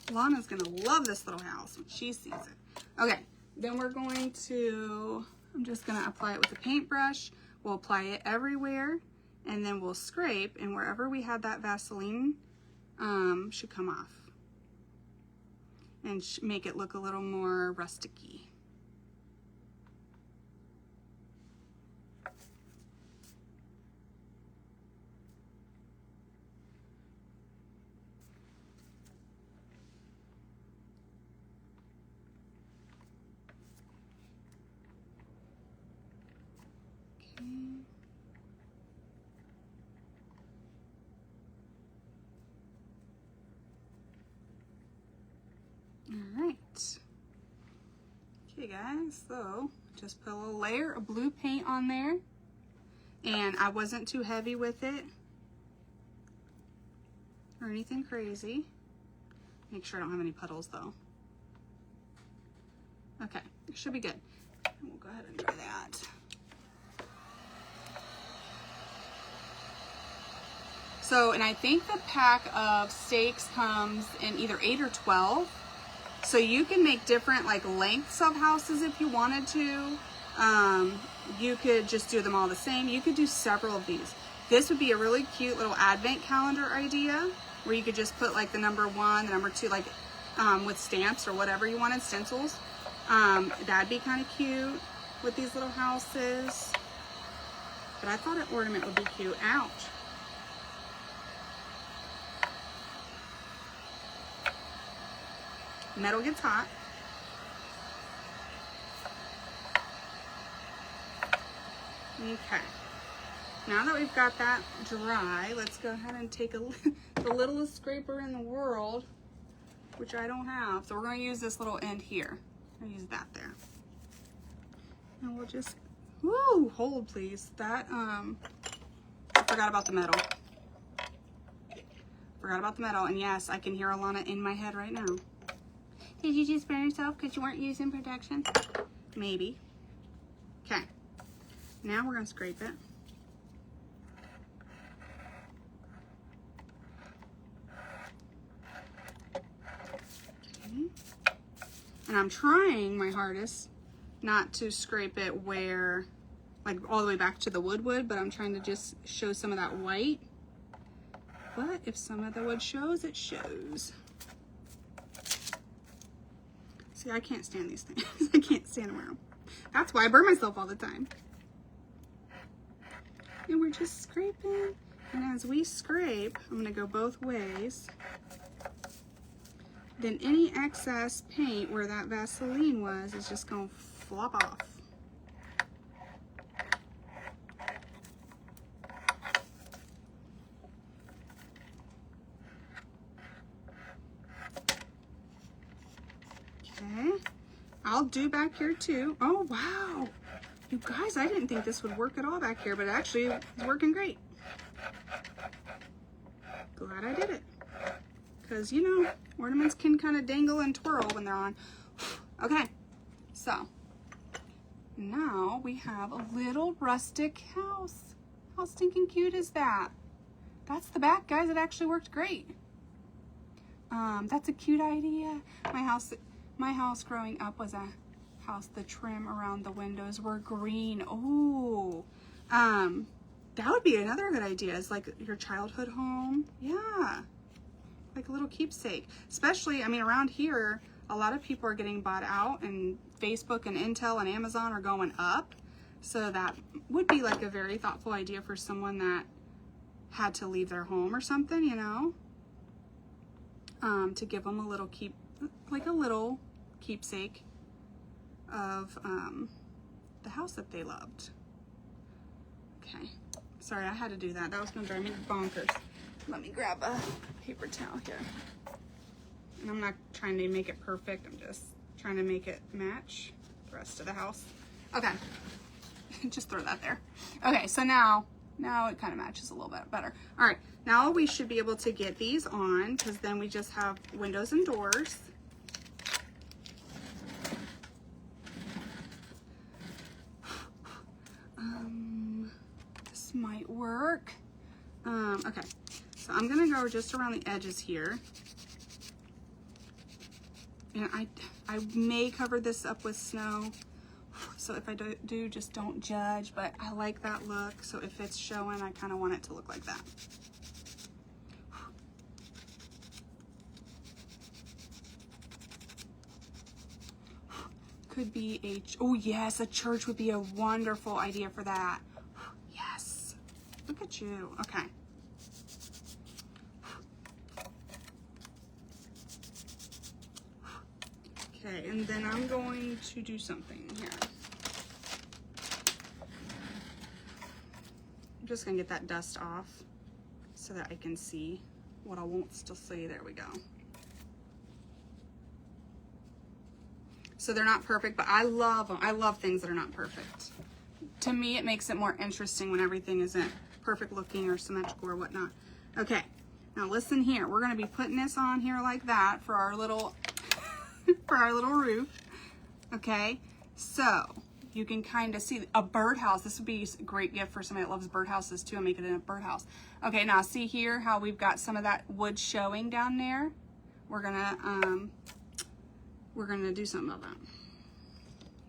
Alana's going to love this little house when she sees it. Okay. Then we're going to, I'm just going to apply it with a paintbrush. We'll apply it everywhere, and then we'll scrape, and wherever we had that Vaseline should come off and make it look a little more rustic-y. Okay, so just put a little layer of blue paint on there. And I wasn't too heavy with it or anything crazy. Make sure I don't have any puddles though. Okay, it should be good. We'll go ahead and try that. So, and I think the pack of stakes comes in either 8 or 12. So you can make different like lengths of houses if you wanted to. You could just do them all the same. You could do several of these. This would be a really cute little advent calendar idea where you could just put like the number 1, the number 2, like with stamps or whatever you wanted, stencils. That'd be kind of cute with these little houses. But I thought an ornament would be cute. Ouch. Metal gets hot. Okay. Now that we've got that dry, let's go ahead and take the littlest scraper in the world, which I don't have. So we're going to use this little end here. I'll use that there. And we'll just, woo, hold please. That, I forgot about the metal. Forgot about the metal. And yes, I can hear Alana in my head right now. Did you just burn yourself because you weren't using protection? Maybe. Okay. Now we're going to scrape it. Okay. And I'm trying my hardest not to scrape it where, like all the way back to the wood, but I'm trying to just show some of that white. But if some of the wood shows, it shows. See, I can't stand these things. I can't stand them. That's why I burn myself all the time. And we're just scraping. And as we scrape, I'm gonna go both ways. Then any excess paint where that Vaseline was is just gonna flop off. Okay, I'll do back here too. Oh, wow. You guys, I didn't think this would work at all back here, but actually it's working great. Glad I did it. Because, you know, ornaments can kind of dangle and twirl when they're on. Okay, so now we have a little rustic house. How stinking cute is that? That's the back, guys. It actually worked great. That's a cute idea. My house growing up was a house, the trim around the windows were green. Oh, that would be another good idea, is like your childhood home. Yeah, like a little keepsake. Especially, I mean, around here, a lot of people are getting bought out, and Facebook and Intel and Amazon are going up. So that would be like a very thoughtful idea for someone that had to leave their home or something, you know, to give them a little little keepsake of the house that they loved. Okay, sorry, I had to do that. That was gonna drive me bonkers. Let me grab a paper towel here. And I'm not trying to make it perfect. I'm just trying to make it match the rest of the house. Okay, just throw that there. Okay, so now it kind of matches a little bit better. All right, now we should be able to get these on, because then we just have windows and doors. This might work. Okay, so I'm gonna go just around the edges here. And I may cover this up with snow. So if I do, just don't judge, but I like that look. So if it's showing, I kind of want it to look like that. Could be oh yes, a church would be a wonderful idea for that. Yes, look at you. Okay. Okay, and then I'm going to do something here. I'm just gonna get that dust off so that I can see what I want to see. There we go. So they're not perfect, but I love them. I love things that are not perfect. To me, it makes it more interesting when everything isn't perfect looking or symmetrical or whatnot. Okay, now listen here. We're gonna be putting this on here like that for our little, for our little roof. Okay, so you can kind of see a birdhouse. This would be a great gift for somebody that loves birdhouses too, and make it in a birdhouse. Okay, now see here how we've got some of that wood showing down there. We're gonna do something about that.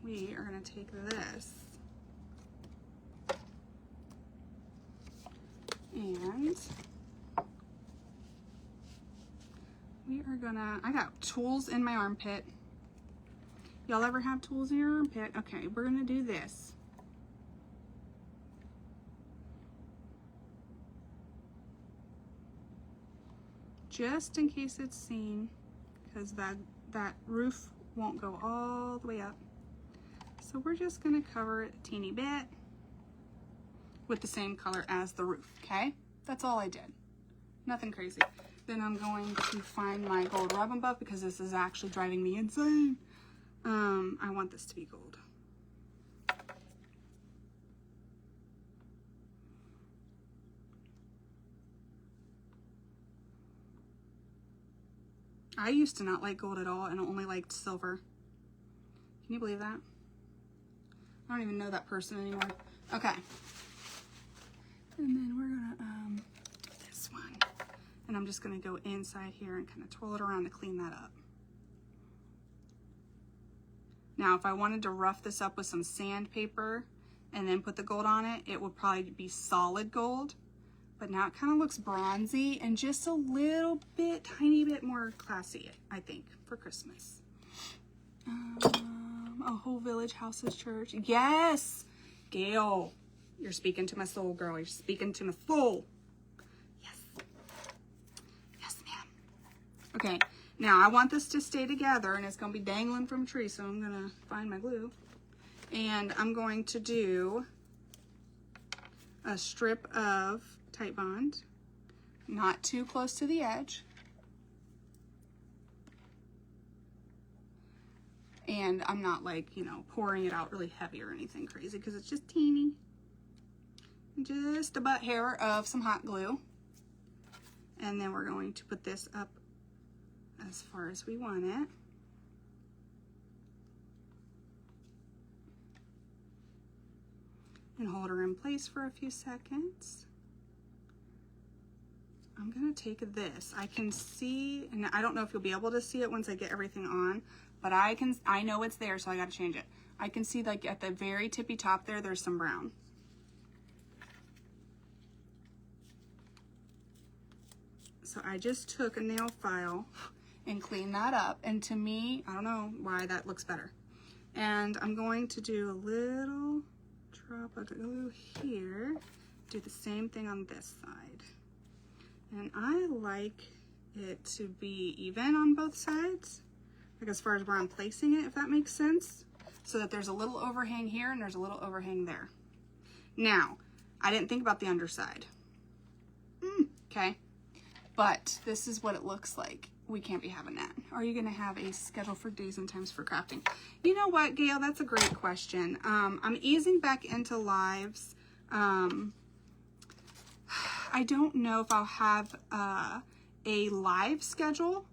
We are gonna take this and we are gonna, I got tools in my armpit. Y'all ever have tools in your armpit? Okay, we're gonna do this. Just in case it's seen, because that roof won't go all the way up. So we're just gonna cover it a teeny bit with the same color as the roof, okay? That's all I did. Nothing crazy. Then I'm going to find my gold rub and buff because this is actually driving me insane. I want this to be gold. I used to not like gold at all and only liked silver. Can you believe that? I don't even know that person anymore. Okay. And then we're gonna do this one. And I'm just gonna go inside here and kind of twirl it around to clean that up. Now, if I wanted to rough this up with some sandpaper and then put the gold on it, it would probably be solid gold. But now it kind of looks bronzy and just a little bit, tiny bit more classy, I think, for Christmas. A whole village houses church. Yes! Gail, you're speaking to my soul, girl. You're speaking to my soul. Yes. Yes, ma'am. Okay, now I want this to stay together and it's going to be dangling from a tree, so I'm going to find my glue. And I'm going to do a strip of tight bond, not too close to the edge. And I'm not like, you know, pouring it out really heavy or anything crazy because it's just teeny. Just a butt hair of some hot glue. And then we're going to put this up as far as we want it. And hold her in place for a few seconds. I'm gonna take this. I can see, and I don't know if you'll be able to see it once I get everything on, but I know it's there, so I gotta change it. I can see like at the very tippy top there, there's some brown. So I just took a nail file and cleaned that up. And to me, I don't know why that looks better. And I'm going to do a little drop of glue here. Do the same thing on this side. And I like it to be even on both sides, like as far as where I'm placing it, if that makes sense. So that there's a little overhang here and there's a little overhang there. Now, I didn't think about the underside. Okay, but this is what it looks like. We can't be having that. Are you gonna have a schedule for days and times for crafting? You know what, Gail, that's a great question. I'm easing back into lives. I don't know if I'll have a live schedule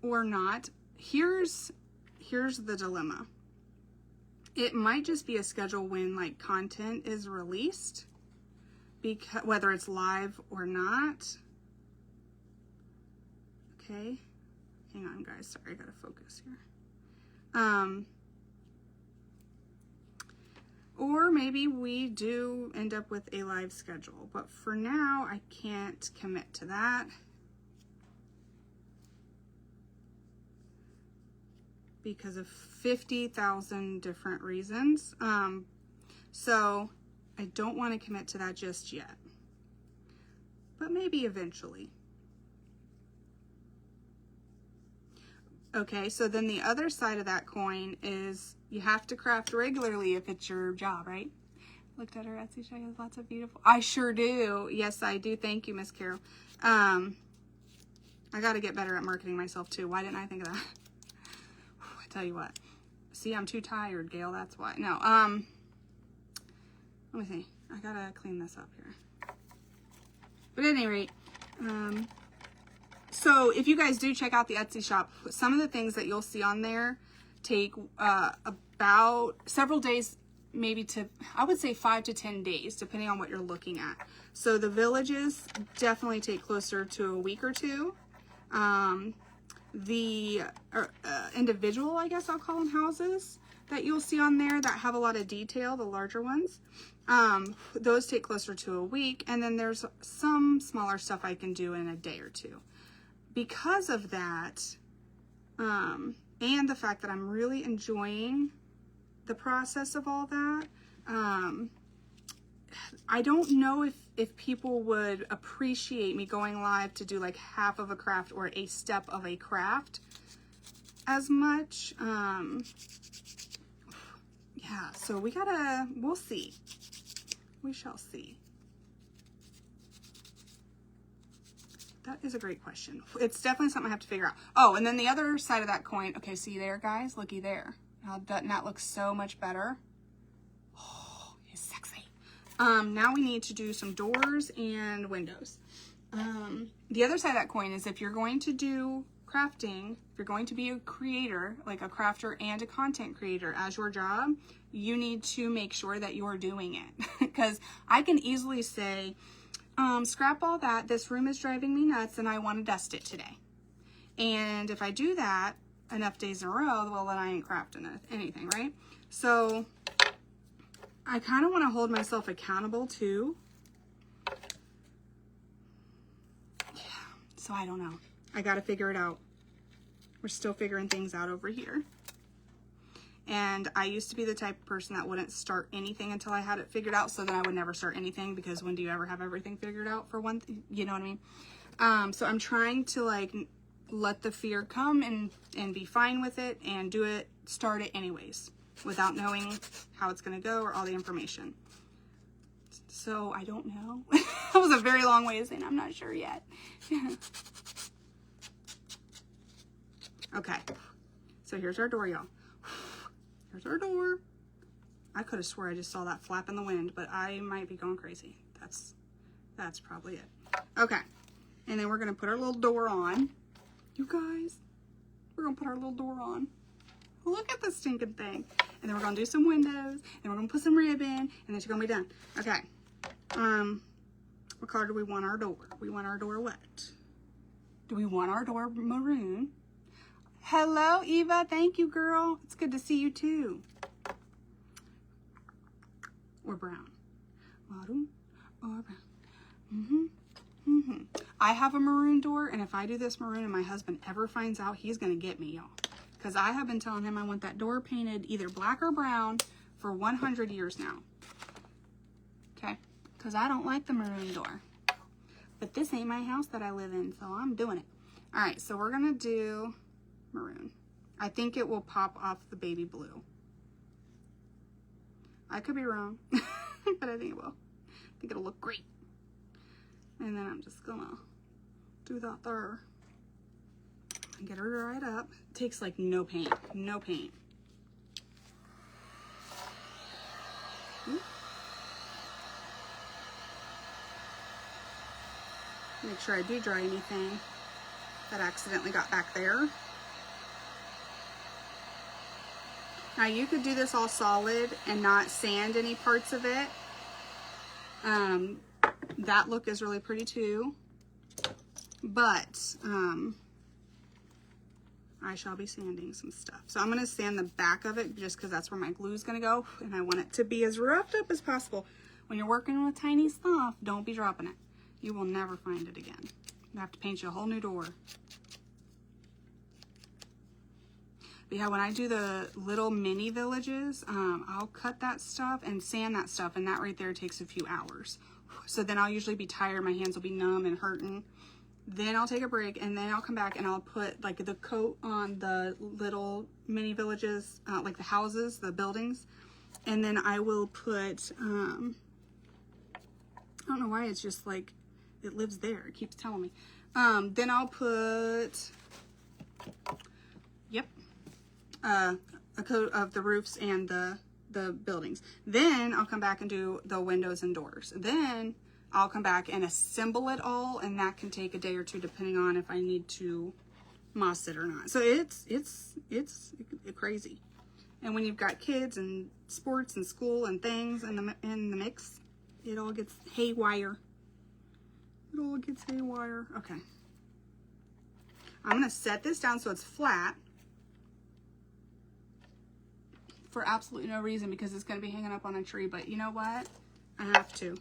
or not. Here's the dilemma. It might just be a schedule when like content is released, because whether it's live or not. Okay, hang on guys, sorry, I gotta focus here. Or maybe we do end up with a live schedule, but for now I can't commit to that because of 50,000 different reasons. So I don't want to commit to that just yet, but maybe eventually. Okay, so then the other side of that coin is you have to craft regularly if it's your job, right? Looked at her Etsy, she has lots of beautiful. I sure do. Yes, I do. Thank you, Miss Carol. I got to get better at marketing myself too. Why didn't I think of that? I tell you what. See, I'm too tired, Gail. That's why. No, let me see. I gotta clean this up here. But at any rate, so if you guys do check out the Etsy shop, some of the things that you'll see on there take about several days, maybe to, I would say 5 to 10 days, depending on what you're looking at. So the villages definitely take closer to a week or two. The individual, I guess I'll call them, houses that you'll see on there that have a lot of detail, the larger ones, those take closer to a week. And then there's some smaller stuff I can do in a day or two. Because of that, and the fact that I'm really enjoying the process of all that, I don't know if people would appreciate me going live to do like half of a craft or a step of a craft as much. Yeah, so we'll see. We shall see. That is a great question. It's definitely something I have to figure out. Oh, and then the other side of that coin. Okay, see there, guys? Looky there. Now doesn't that look so much better? Oh, it's sexy. Now we need to do some doors and windows. The other side of that coin is if you're going to do crafting, if you're going to be a creator, like a crafter and a content creator as your job, you need to make sure that you're doing it. Because I can easily say, scrap all that, this room is driving me nuts and I want to dust it today. And if I do that enough days in a row, well, then I ain't crafting anything, right? So I kind of want to hold myself accountable too. Yeah, so I don't know. I got to figure it out. We're still figuring things out over here. And I used to be the type of person that wouldn't start anything until I had it figured out. So then I would never start anything, because when do you ever have everything figured out for one thing? You know what I mean? So I'm trying to like let the fear come and be fine with it and do it, start it anyways, without knowing how it's going to go or all the information. So I don't know. That was a very long way of saying I'm not sure yet. Okay. So here's our door, y'all. Here's our door. I could have swore I just saw that flap in the wind, but I might be going crazy. That's probably it. Okay. And then we're going to put our little door on. You guys, we're going to put our little door on. Look at this stinking thing. And then we're going to do some windows, and we're going to put some ribbon, and then it's going to be done. Okay. What color do we want our door? We want our door what? Do we want our door maroon? Hello, Eva. Thank you, girl. It's good to see you too. Or brown. Maroon or brown. I have a maroon door, and if I do this maroon and my husband ever finds out, he's going to get me, y'all. Because I have been telling him I want that door painted either black or brown for 100 years now. Okay? Because I don't like the maroon door. But this ain't my house that I live in, so I'm doing it. All right, so we're going to do maroon. I think it will pop off the baby blue. I could be wrong, but I think it will. I think it'll look great. And then I'm just gonna do that there and get her right up. It takes like no paint, no paint. Make sure I do dry anything that accidentally got back there. Now you could do this all solid and not sand any parts of it. That look is really pretty too. But I shall be sanding some stuff. So I'm going to sand the back of it just because that's where my glue is going to go. And I want it to be as roughed up as possible. When you're working with tiny stuff, don't be dropping it. You will never find it again. You have to paint you a whole new door. But yeah, when I do the little mini villages, I'll cut that stuff and sand that stuff, and that right there takes a few hours. So then I'll usually be tired, my hands will be numb and hurting. Then I'll take a break, and then I'll come back and I'll put like the coat on the little mini villages, like the houses, the buildings. And then I will put, I don't know why it's just like, it lives there. It keeps telling me. Then I'll put, yep. a coat of the roofs and the buildings. Then I'll come back and do the windows and doors. Then I'll come back and assemble it all, and that can take a day or two depending on if I need to moss it or not. So it's crazy. And when you've got kids and sports and school and things in the mix, it all gets haywire. It all gets haywire. Okay. I'm going to set this down so it's flat for absolutely no reason because it's going to be hanging up on a tree. But you know what? I have to.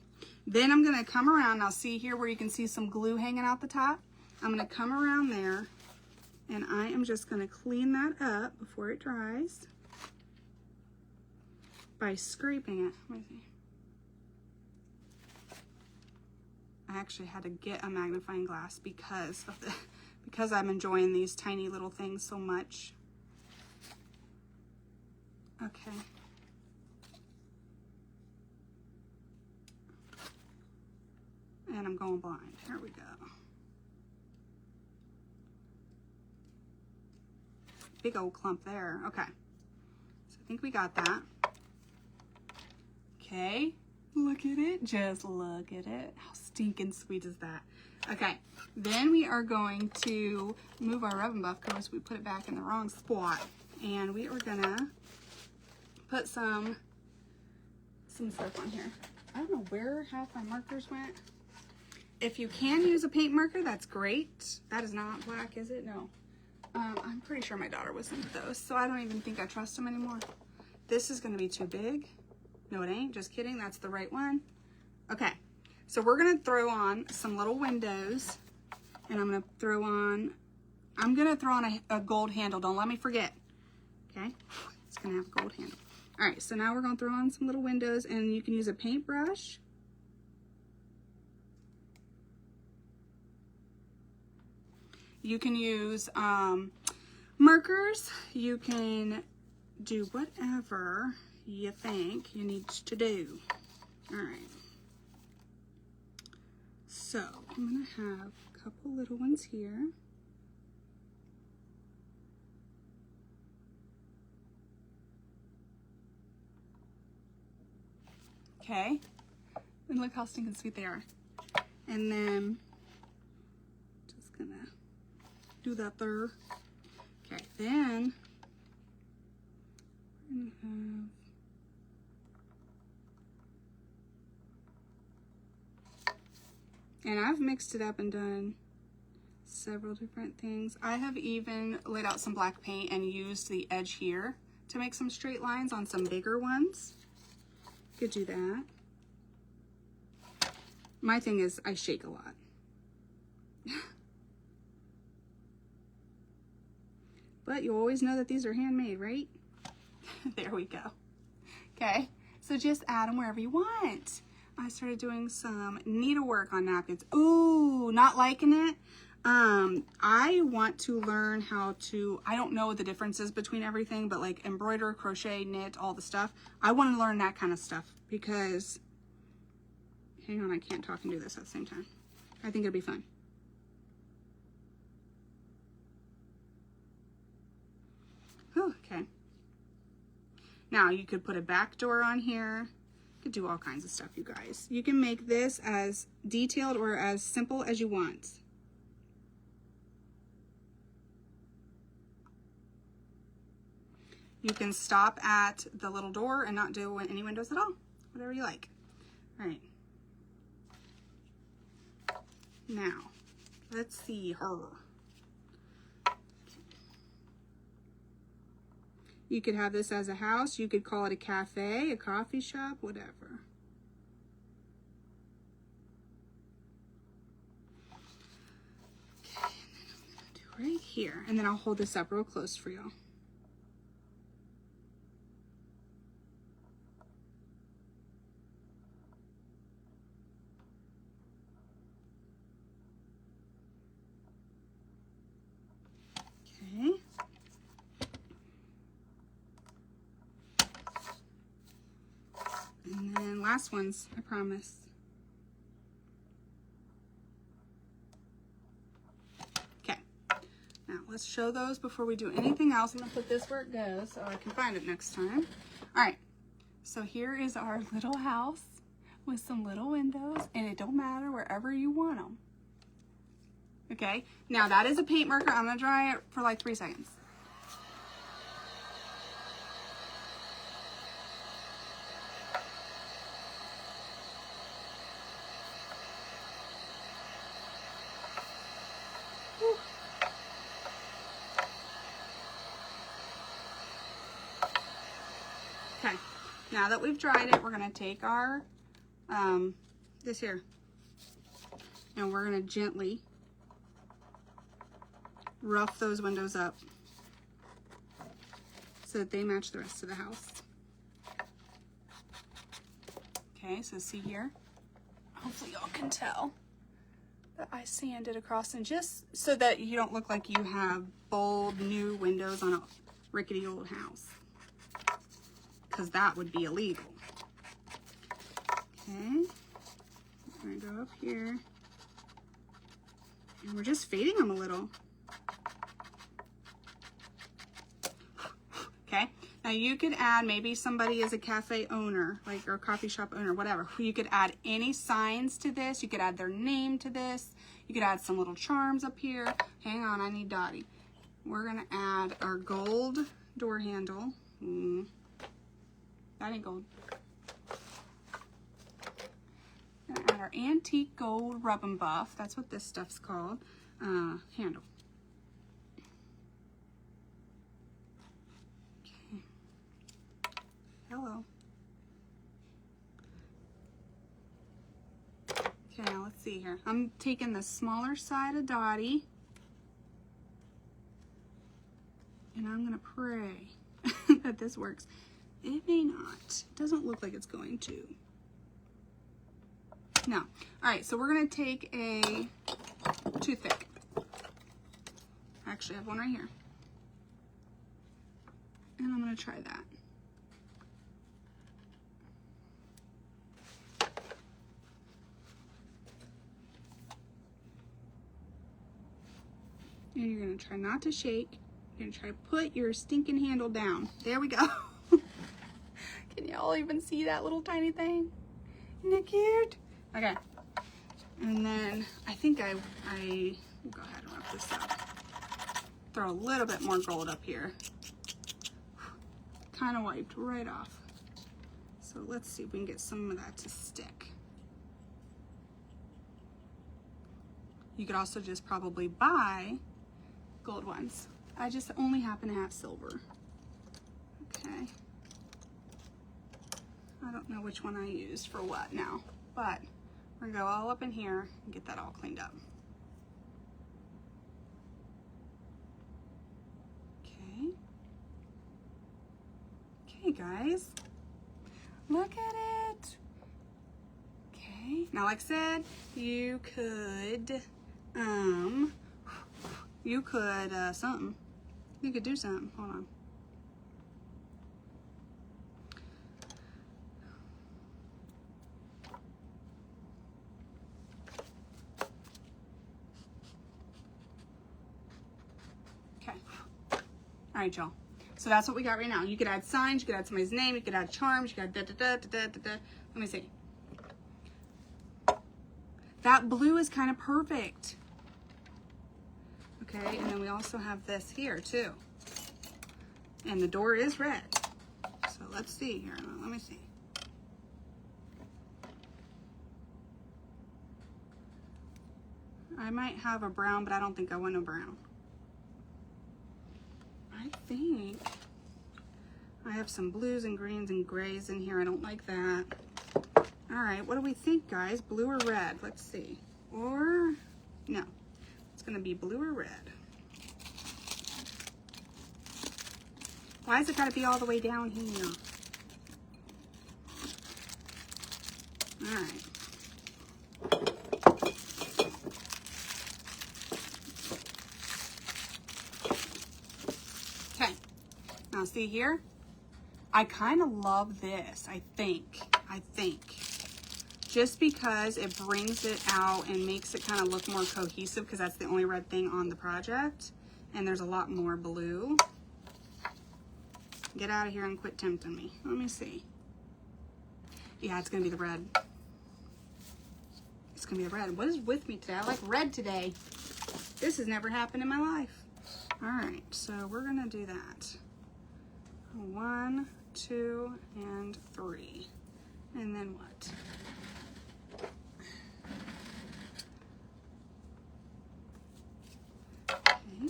Then I'm going to come around. Now see here where you can see some glue hanging out the top? I'm going to come around there and I am just going to clean that up before it dries by scraping it. Let me see. I actually had to get a magnifying glass because I'm enjoying these tiny little things so much. Okay. And I'm going blind. Here we go. Big old clump there. Okay. So I think we got that. Okay. Look at it. Just look at it. How stinking sweet is that? Okay. Then we are going to move our Rub and Buff because we put it back in the wrong spot. And we are going to put some soap on here. I don't know where half my markers went. If you can use a paint marker, that's great. That is not black, is it? No. I'm pretty sure my daughter was into those, so I don't even think I trust them anymore. This is going to be too big. No, it ain't. Just kidding. That's the right one. Okay. So we're going to throw on some little windows, and I'm going to throw on a gold handle. Don't let me forget. Okay. It's going to have a gold handle. All right. So now we're going to throw on some little windows, and you can use a paintbrush. You can use markers. You can do whatever you think you need to do. All right. So I'm going to have a couple little ones here. Okay. And look how stinking sweet they are. And then just going to do that there. Okay, then we're gonna have, and I've mixed it up and done several different things. I have even laid out some black paint and used the edge here to make some straight lines on some bigger ones. Could do that. My thing is I shake a lot. But you always know that these are handmade, right? There we go. Okay, so just add them wherever you want. I started doing some needlework on napkins. Ooh, not liking it. I want to learn how to, I don't know the differences between everything, but like embroider, crochet, knit, all the stuff. I want to learn that kind of stuff because, hang on, I can't talk and do this at the same time. I think it'd be fun. Okay. Now you could put a back door on here. You could do all kinds of stuff, you guys. You can make this as detailed or as simple as you want. You can stop at the little door and not do any windows at all. Whatever you like. All right. Now, let's see her. You could have this as a house. You could call it a cafe, a coffee shop, whatever. Okay, and then I'm gonna do right here. And then I'll hold this up real close for y'all. Okay. And then last ones, I promise. Okay. Now let's show those before we do anything else. I'm gonna put this where it goes so I can find it next time. All right, so here is our little house with some little windows, and it don't matter wherever you want them. Okay, now that is a paint marker. I'm gonna dry it for like 3 seconds. Okay, now that we've dried it, we're gonna take our, this here, and we're gonna gently rough those windows up so that they match the rest of the house. Okay, so see here, hopefully y'all can tell that I sanded across, and just so that you don't look like you have bold new windows on a rickety old house, because that would be illegal. Okay, we're gonna go up here, and we're just fading them a little. Okay, now you could add, maybe somebody is a cafe owner, like, or a coffee shop owner, whatever. You could add any signs to this. You could add their name to this. You could add some little charms up here. Hang on, I need Dottie. We're gonna add our gold door handle. That ain't gold. We're gonna add our antique gold rub and buff. That's what this stuff's called. Handle. Okay. Hello. Okay, now let's see here. I'm taking the smaller side of Dottie, and I'm gonna pray that this works. It may not. It doesn't look like it's going to. No. All right, so we're gonna take a toothpick. Actually, I have one right here. And I'm gonna try that. And you're gonna try not to shake. You're gonna try to put your stinking handle down. There we go. Can y'all even see that little tiny thing? Isn't that cute? Okay. And then I think I will go ahead and wrap this up. Throw a little bit more gold up here. Kind of wiped right off. So let's see if we can get some of that to stick. You could also just probably buy gold ones. I just only happen to have silver. Okay. I don't know which one I used for what now, but we're gonna go all up in here and get that all cleaned up. Okay. Okay, guys. Look at it. Okay. Now, like I said, you could something. You could do something. Hold on. Okay. All right, y'all. So that's what we got right now. You could add signs, you could add somebody's name, you could add charms, you could add da-da-da-da-da-da-da. Let me see. That blue is kind of perfect. Okay, and then we also have this here too. And the door is red. So let's see here. Let me see. I might have a brown, but I don't think I want a brown. I think I have some blues and greens and grays in here. I don't like that. All right, what do we think, guys? Blue or red? Let's see. Or, no. It's gonna be blue or red. Why has it gotta be all the way down here? All right. Okay, now see here? I kind of love this, I think. Just because it brings it out and makes it kind of look more cohesive, because that's the only red thing on the project. And there's a lot more blue. Get out of here and quit tempting me. Let me see. Yeah, it's gonna be the red. It's gonna be the red. What is with me today? I like red today. This has never happened in my life. All right, so we're gonna do that. 1, 2, and 3. And then what? Okay.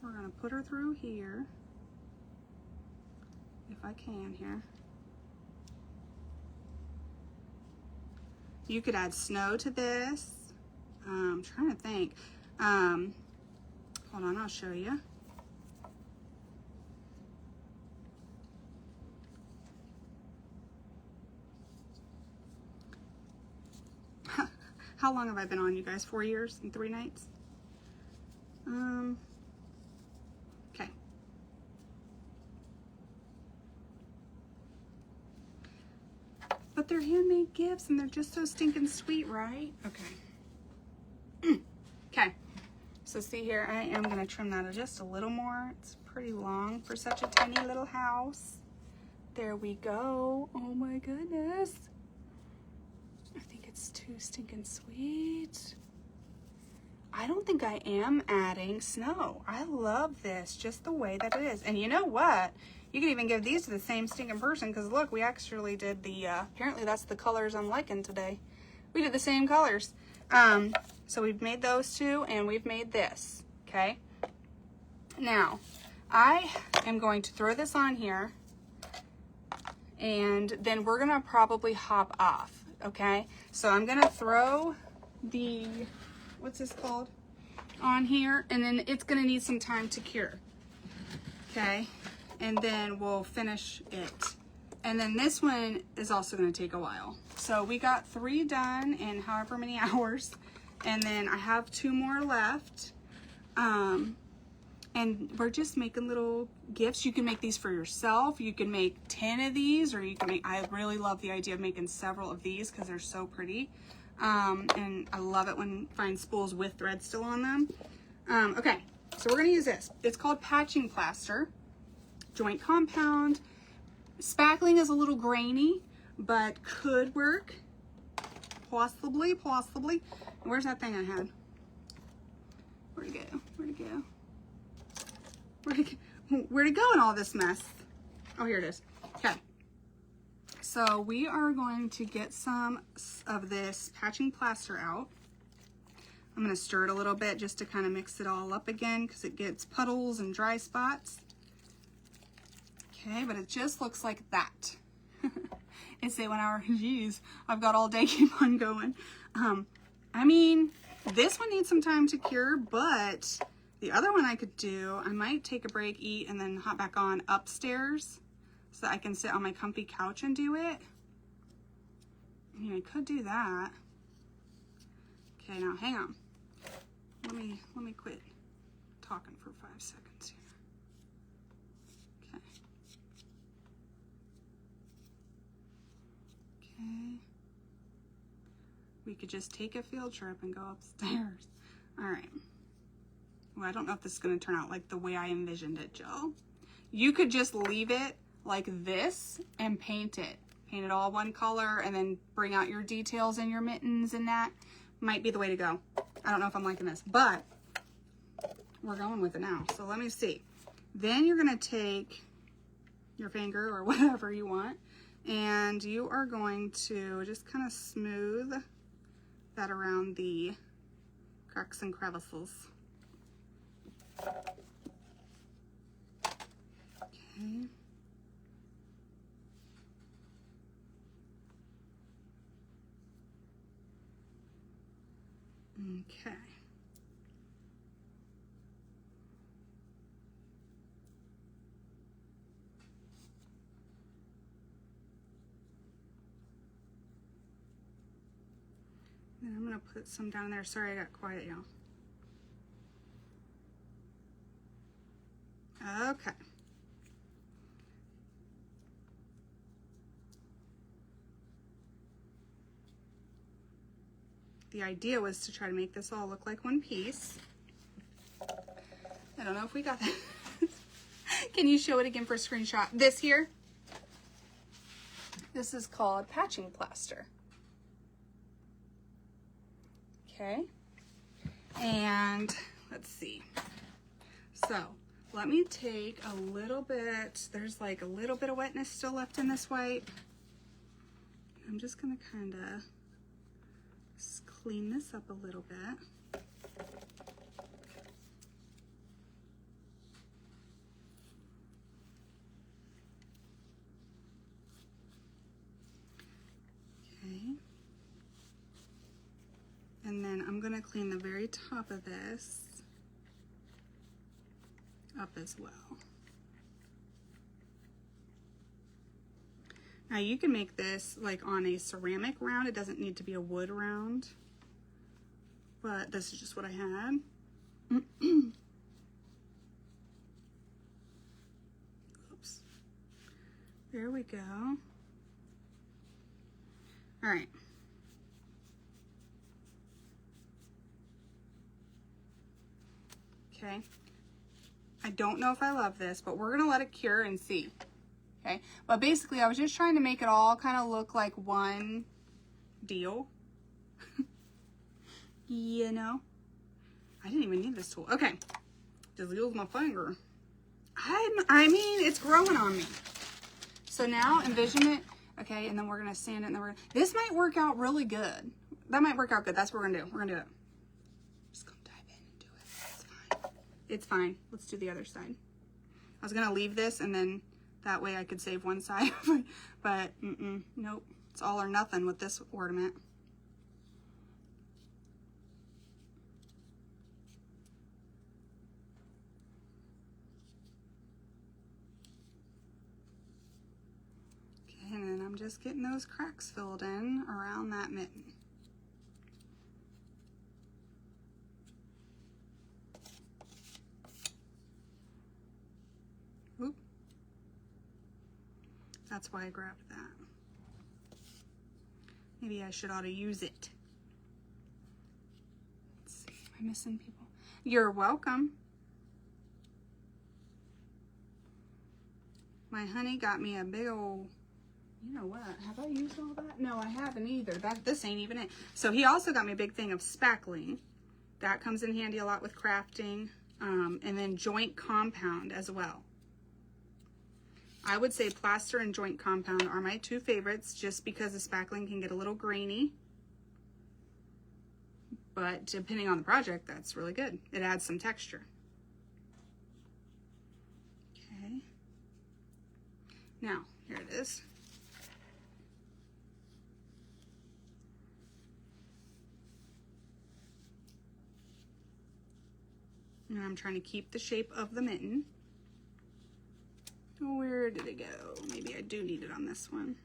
We're gonna put her through here. If I can here. You could add snow to this. I'm trying to think. Hold on, I'll show you. How long have I been on, you guys? 4 years and 3 nights? Okay. But they're handmade gifts and they're just so stinking sweet, right? Okay. Okay. So see here, I am going to trim that just a little more. It's pretty long for such a tiny little house. There we go. Oh my goodness. I think it's too stinking sweet. I don't think I am adding snow. I love this just the way that it is. And you know what? You can even give these to the same stinking person because look, we actually did the, apparently that's the colors I'm liking today. We did the same colors. So we've made those two and we've made this, okay? Now, I am going to throw this on here and then we're gonna probably hop off, okay? So I'm gonna throw the, what's this called, on here, and then it's gonna need some time to cure, okay? And then we'll finish it. And then this one is also gonna take a while. So we got 3 done in however many hours, and then I have 2 more left. And we're just making little gifts. You can make these for yourself. You can make 10 of these, or you can make, I really love the idea of making several of these because they're so pretty. And I love it when I find spools with thread still on them. Okay, so we're gonna use this. It's called patching plaster, joint compound. Spackling is a little grainy, but could work. Possibly. Where's that thing I had? Where'd it go? Where'd it go in all this mess? Oh, here it is. Okay. So we are going to get some of this patching plaster out. I'm going to stir it a little bit just to kind of mix it all up again because it gets puddles and dry spots. Okay, but it just looks like that. It's 1 hour. Geez, I've got all day. Keep on going. I mean, this one needs some time to cure, but the other one I could do, I might take a break, eat, and then hop back on upstairs so that I can sit on my comfy couch and do it. I mean, I could do that. Okay, now hang on. Let me quit talking for 5 seconds here. Okay. We could just take a field trip and go upstairs. All right. Well, I don't know if this is going to turn out like the way I envisioned it, Jill. You could just leave it like this and paint it. Paint it all one color and then bring out your details and your mittens, and that might be the way to go. I don't know if I'm liking this, but we're going with it now. So let me see. Then you're going to take your finger or whatever you want, and you are going to just kind of smooth that around the cracks and crevices. Okay. Okay. And I'm gonna put some down there. Sorry, I got quiet, y'all. Okay. The idea was to try to make this all look like one piece. I don't know if we got that. Can you show it again for a screenshot? This here. This is called patching plaster. Okay. And let's see. So let me take a little bit. There's like a little bit of wetness still left in this white. I'm just gonna kind of clean this up a little bit. Okay. And then I'm gonna clean the very top of this up as well. Now you can make this like on a ceramic round. It doesn't need to be a wood round, but this is just what I had. Oops. There we go. All right. Okay. I don't know if I love this, but we're gonna let it cure and see. Okay, but basically I was just trying to make it all kind of look like one deal. You know, I didn't even need this tool. Okay, just use my finger. I mean, it's growing on me. So now envision it. Okay, and then we're gonna sand it, and then this might work out really good. That might work out good. That's what we're gonna do. We're gonna do it. Just gonna dive in and do it. It's fine. It's fine. Let's do the other side. I was gonna leave this and then that way I could save one side, but nope. It's all or nothing with this ornament. Okay, and then I'm just getting those cracks filled in around that mitten. Oop. That's why I grabbed that. Maybe I ought to use it. Let's see, am I missing people? You're welcome. My honey got me a big old, you know what? Have I used all that? No, I haven't either. This ain't even it. So he also got me a big thing of spackling. That comes in handy a lot with crafting. And then joint compound as well. I would say plaster and joint compound are my two favorites just because the spackling can get a little grainy. But depending on the project, that's really good. It adds some texture. Okay. Now, here it is. And I'm trying to keep the shape of the mitten. Where did it go? Maybe I do need it on this one.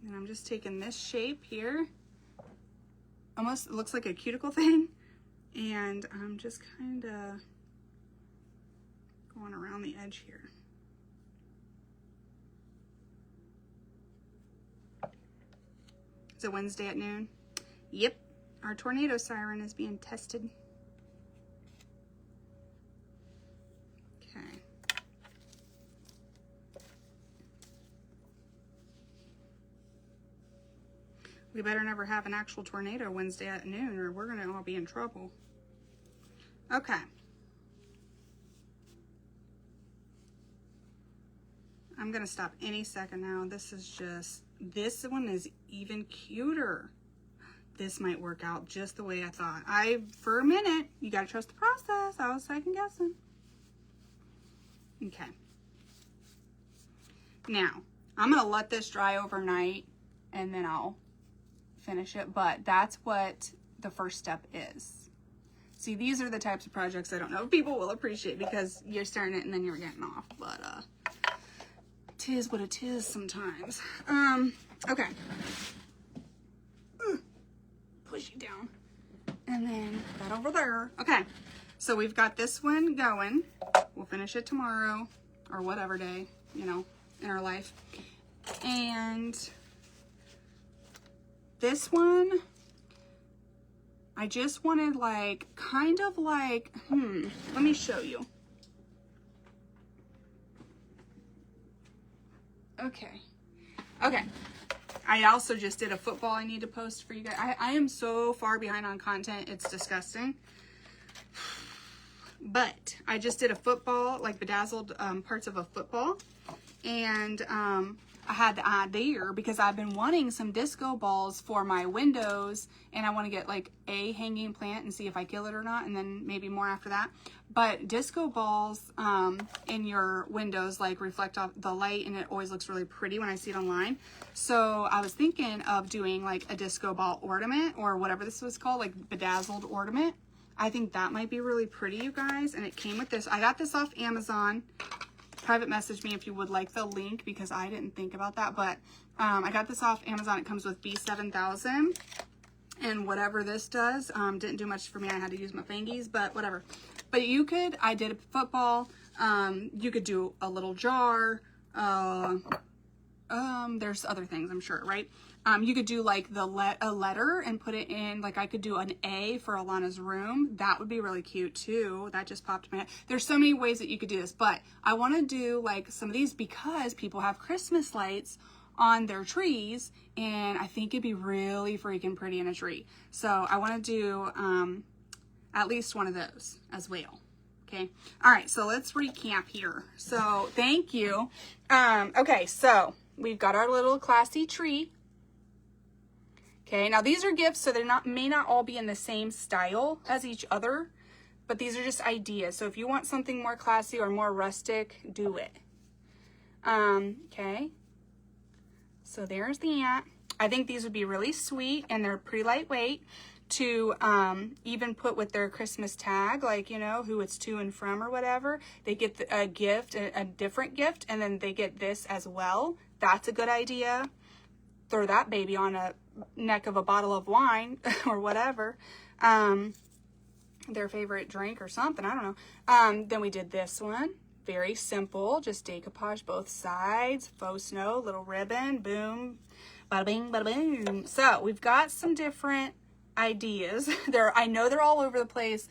And I'm just taking this shape here. Almost looks like a cuticle thing. And I'm just kind of going around the edge here. Is it Wednesday at noon? Yep. Our tornado siren is being tested. Okay. We better never have an actual tornado Wednesday at noon or we're gonna all be in trouble. Okay. I'm gonna stop any second now. This one is even cuter. This might work out just the way I thought. For a minute, you gotta trust the process. I was second guessing. Okay. Now, I'm gonna let this dry overnight and then I'll finish it, but that's what the first step is. See, these are the types of projects I don't know if people will appreciate because you're starting it and then you're getting off, but tis what it is sometimes. Okay. Push you down. And then that over there. Okay, so we've got this one going. We'll finish it tomorrow or whatever day, you know, in our life. And this one, I just wanted like, kind of like, let me show you. Okay. Okay. I also just did a football I need to post for you guys. I am so far behind on content. It's disgusting. But I just did a football, like bedazzled parts of a football. And I had to add there because I've been wanting some disco balls for my windows. And I want to get like a hanging plant and see if I kill it or not. And then maybe more after that. But disco balls in your windows like reflect off the light, and it always looks really pretty when I see it online. So I was thinking of doing like a disco ball ornament or whatever this was called, like bedazzled ornament. I think that might be really pretty, you guys. And it came with this. I got this off Amazon. Private message me if you would like the link because I didn't think about that. But I got this off Amazon. It comes with B7000. And whatever this does, didn't do much for me. I had to use my fingies, but whatever. But you could, I did a football, you could do a little jar, there's other things I'm sure, right? You could do like a letter and put it in, like I could do an A for Alana's room. That would be really cute too. That just popped in my head. There's so many ways that you could do this, but I want to do like some of these because people have Christmas lights on their trees, and I think it'd be really freaking pretty in a tree. So I want to do, at least one of those as well. Okay. All right. So let's recap here. So thank you. Okay. So we've got our little classy tree. Okay. Now these are gifts, so they're may not all be in the same style as each other, but these are just ideas. So if you want something more classy or more rustic, do it. Okay. So there's the ant. I think these would be really sweet, and they're pretty lightweight to even put with their Christmas tag, like, you know, who it's to and from or whatever. They get a gift, a different gift, and then they get this as well. That's a good idea. Throw that baby on a neck of a bottle of wine or whatever. Their favorite drink or something, I don't know. Then we did this one. Very simple, just decoupage both sides, faux snow, little ribbon, boom, bada bing, bada boom. So we've got some different ideas. I know they're all over the place,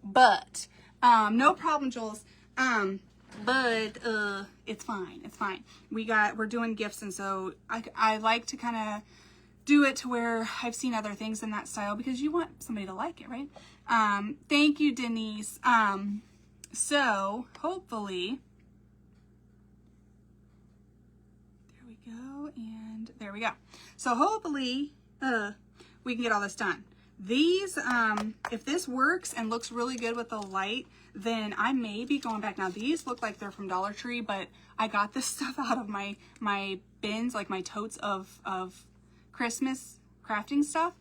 but no problem, Jules. But it's fine. It's fine. We're doing gifts, and so I like to kind of do it to where I've seen other things in that style because you want somebody to like it, right? Thank you, Denise. So hopefully, there we go, and there we go. So hopefully, we can get all this done. These, if this works and looks really good with the light, then I may be going back. Now these look like they're from Dollar Tree, but I got this stuff out of my bins, like my totes of Christmas crafting stuff.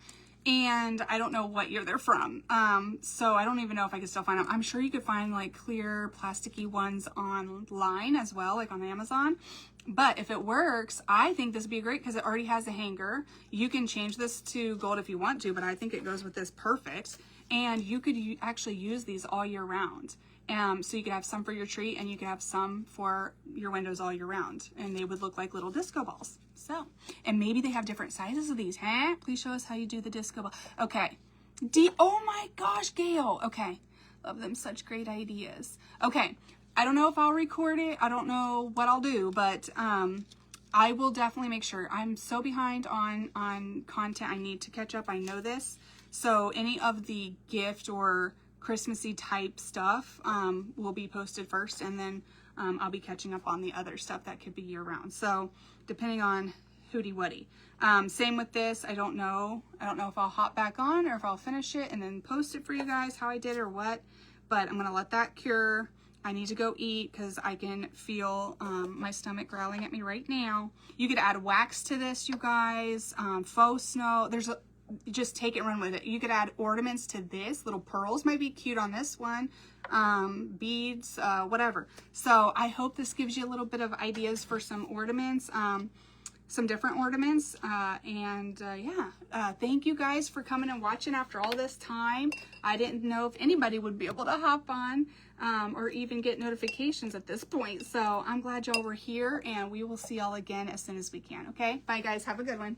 And I don't know what year they're from. So I don't even know if I can still find them. I'm sure you could find like clear plasticky ones online as well, like on Amazon. But if it works, I think this would be great because it already has a hanger. You can change this to gold if you want to, but I think it goes with this perfect. And you could actually use these all year round. So you could have some for your tree, and you could have some for your windows all year round. And they would look like little disco balls. So, and maybe they have different sizes of these, huh? Please show us how you do the disco ball. Okay. Oh my gosh, Gail. Okay. Love them. Such great ideas. Okay. I don't know if I'll record it. I don't know what I'll do, but I will definitely make sure. I'm so behind on content. I need to catch up. I know this. So any of the gift or Christmassy type stuff will be posted first, and then I'll be catching up on the other stuff that could be year round. So depending on hooty wuddy. Same with this. I don't know if I'll hop back on or if I'll finish it and then post it for you guys how I did or what, but I'm gonna let that cure. I need to go eat because I can feel my stomach growling at me right now. You could add wax to this, you guys. Faux snow. Just take it and run with it. You could add ornaments to this. Little pearls might be cute on this one. Beads, whatever. So I hope this gives you a little bit of ideas for some ornaments, some different ornaments. Thank you guys for coming and watching after all this time. I didn't know if anybody would be able to hop on or even get notifications at this point. So I'm glad y'all were here, and we will see y'all again as soon as we can. Okay? Bye, guys. Have a good one.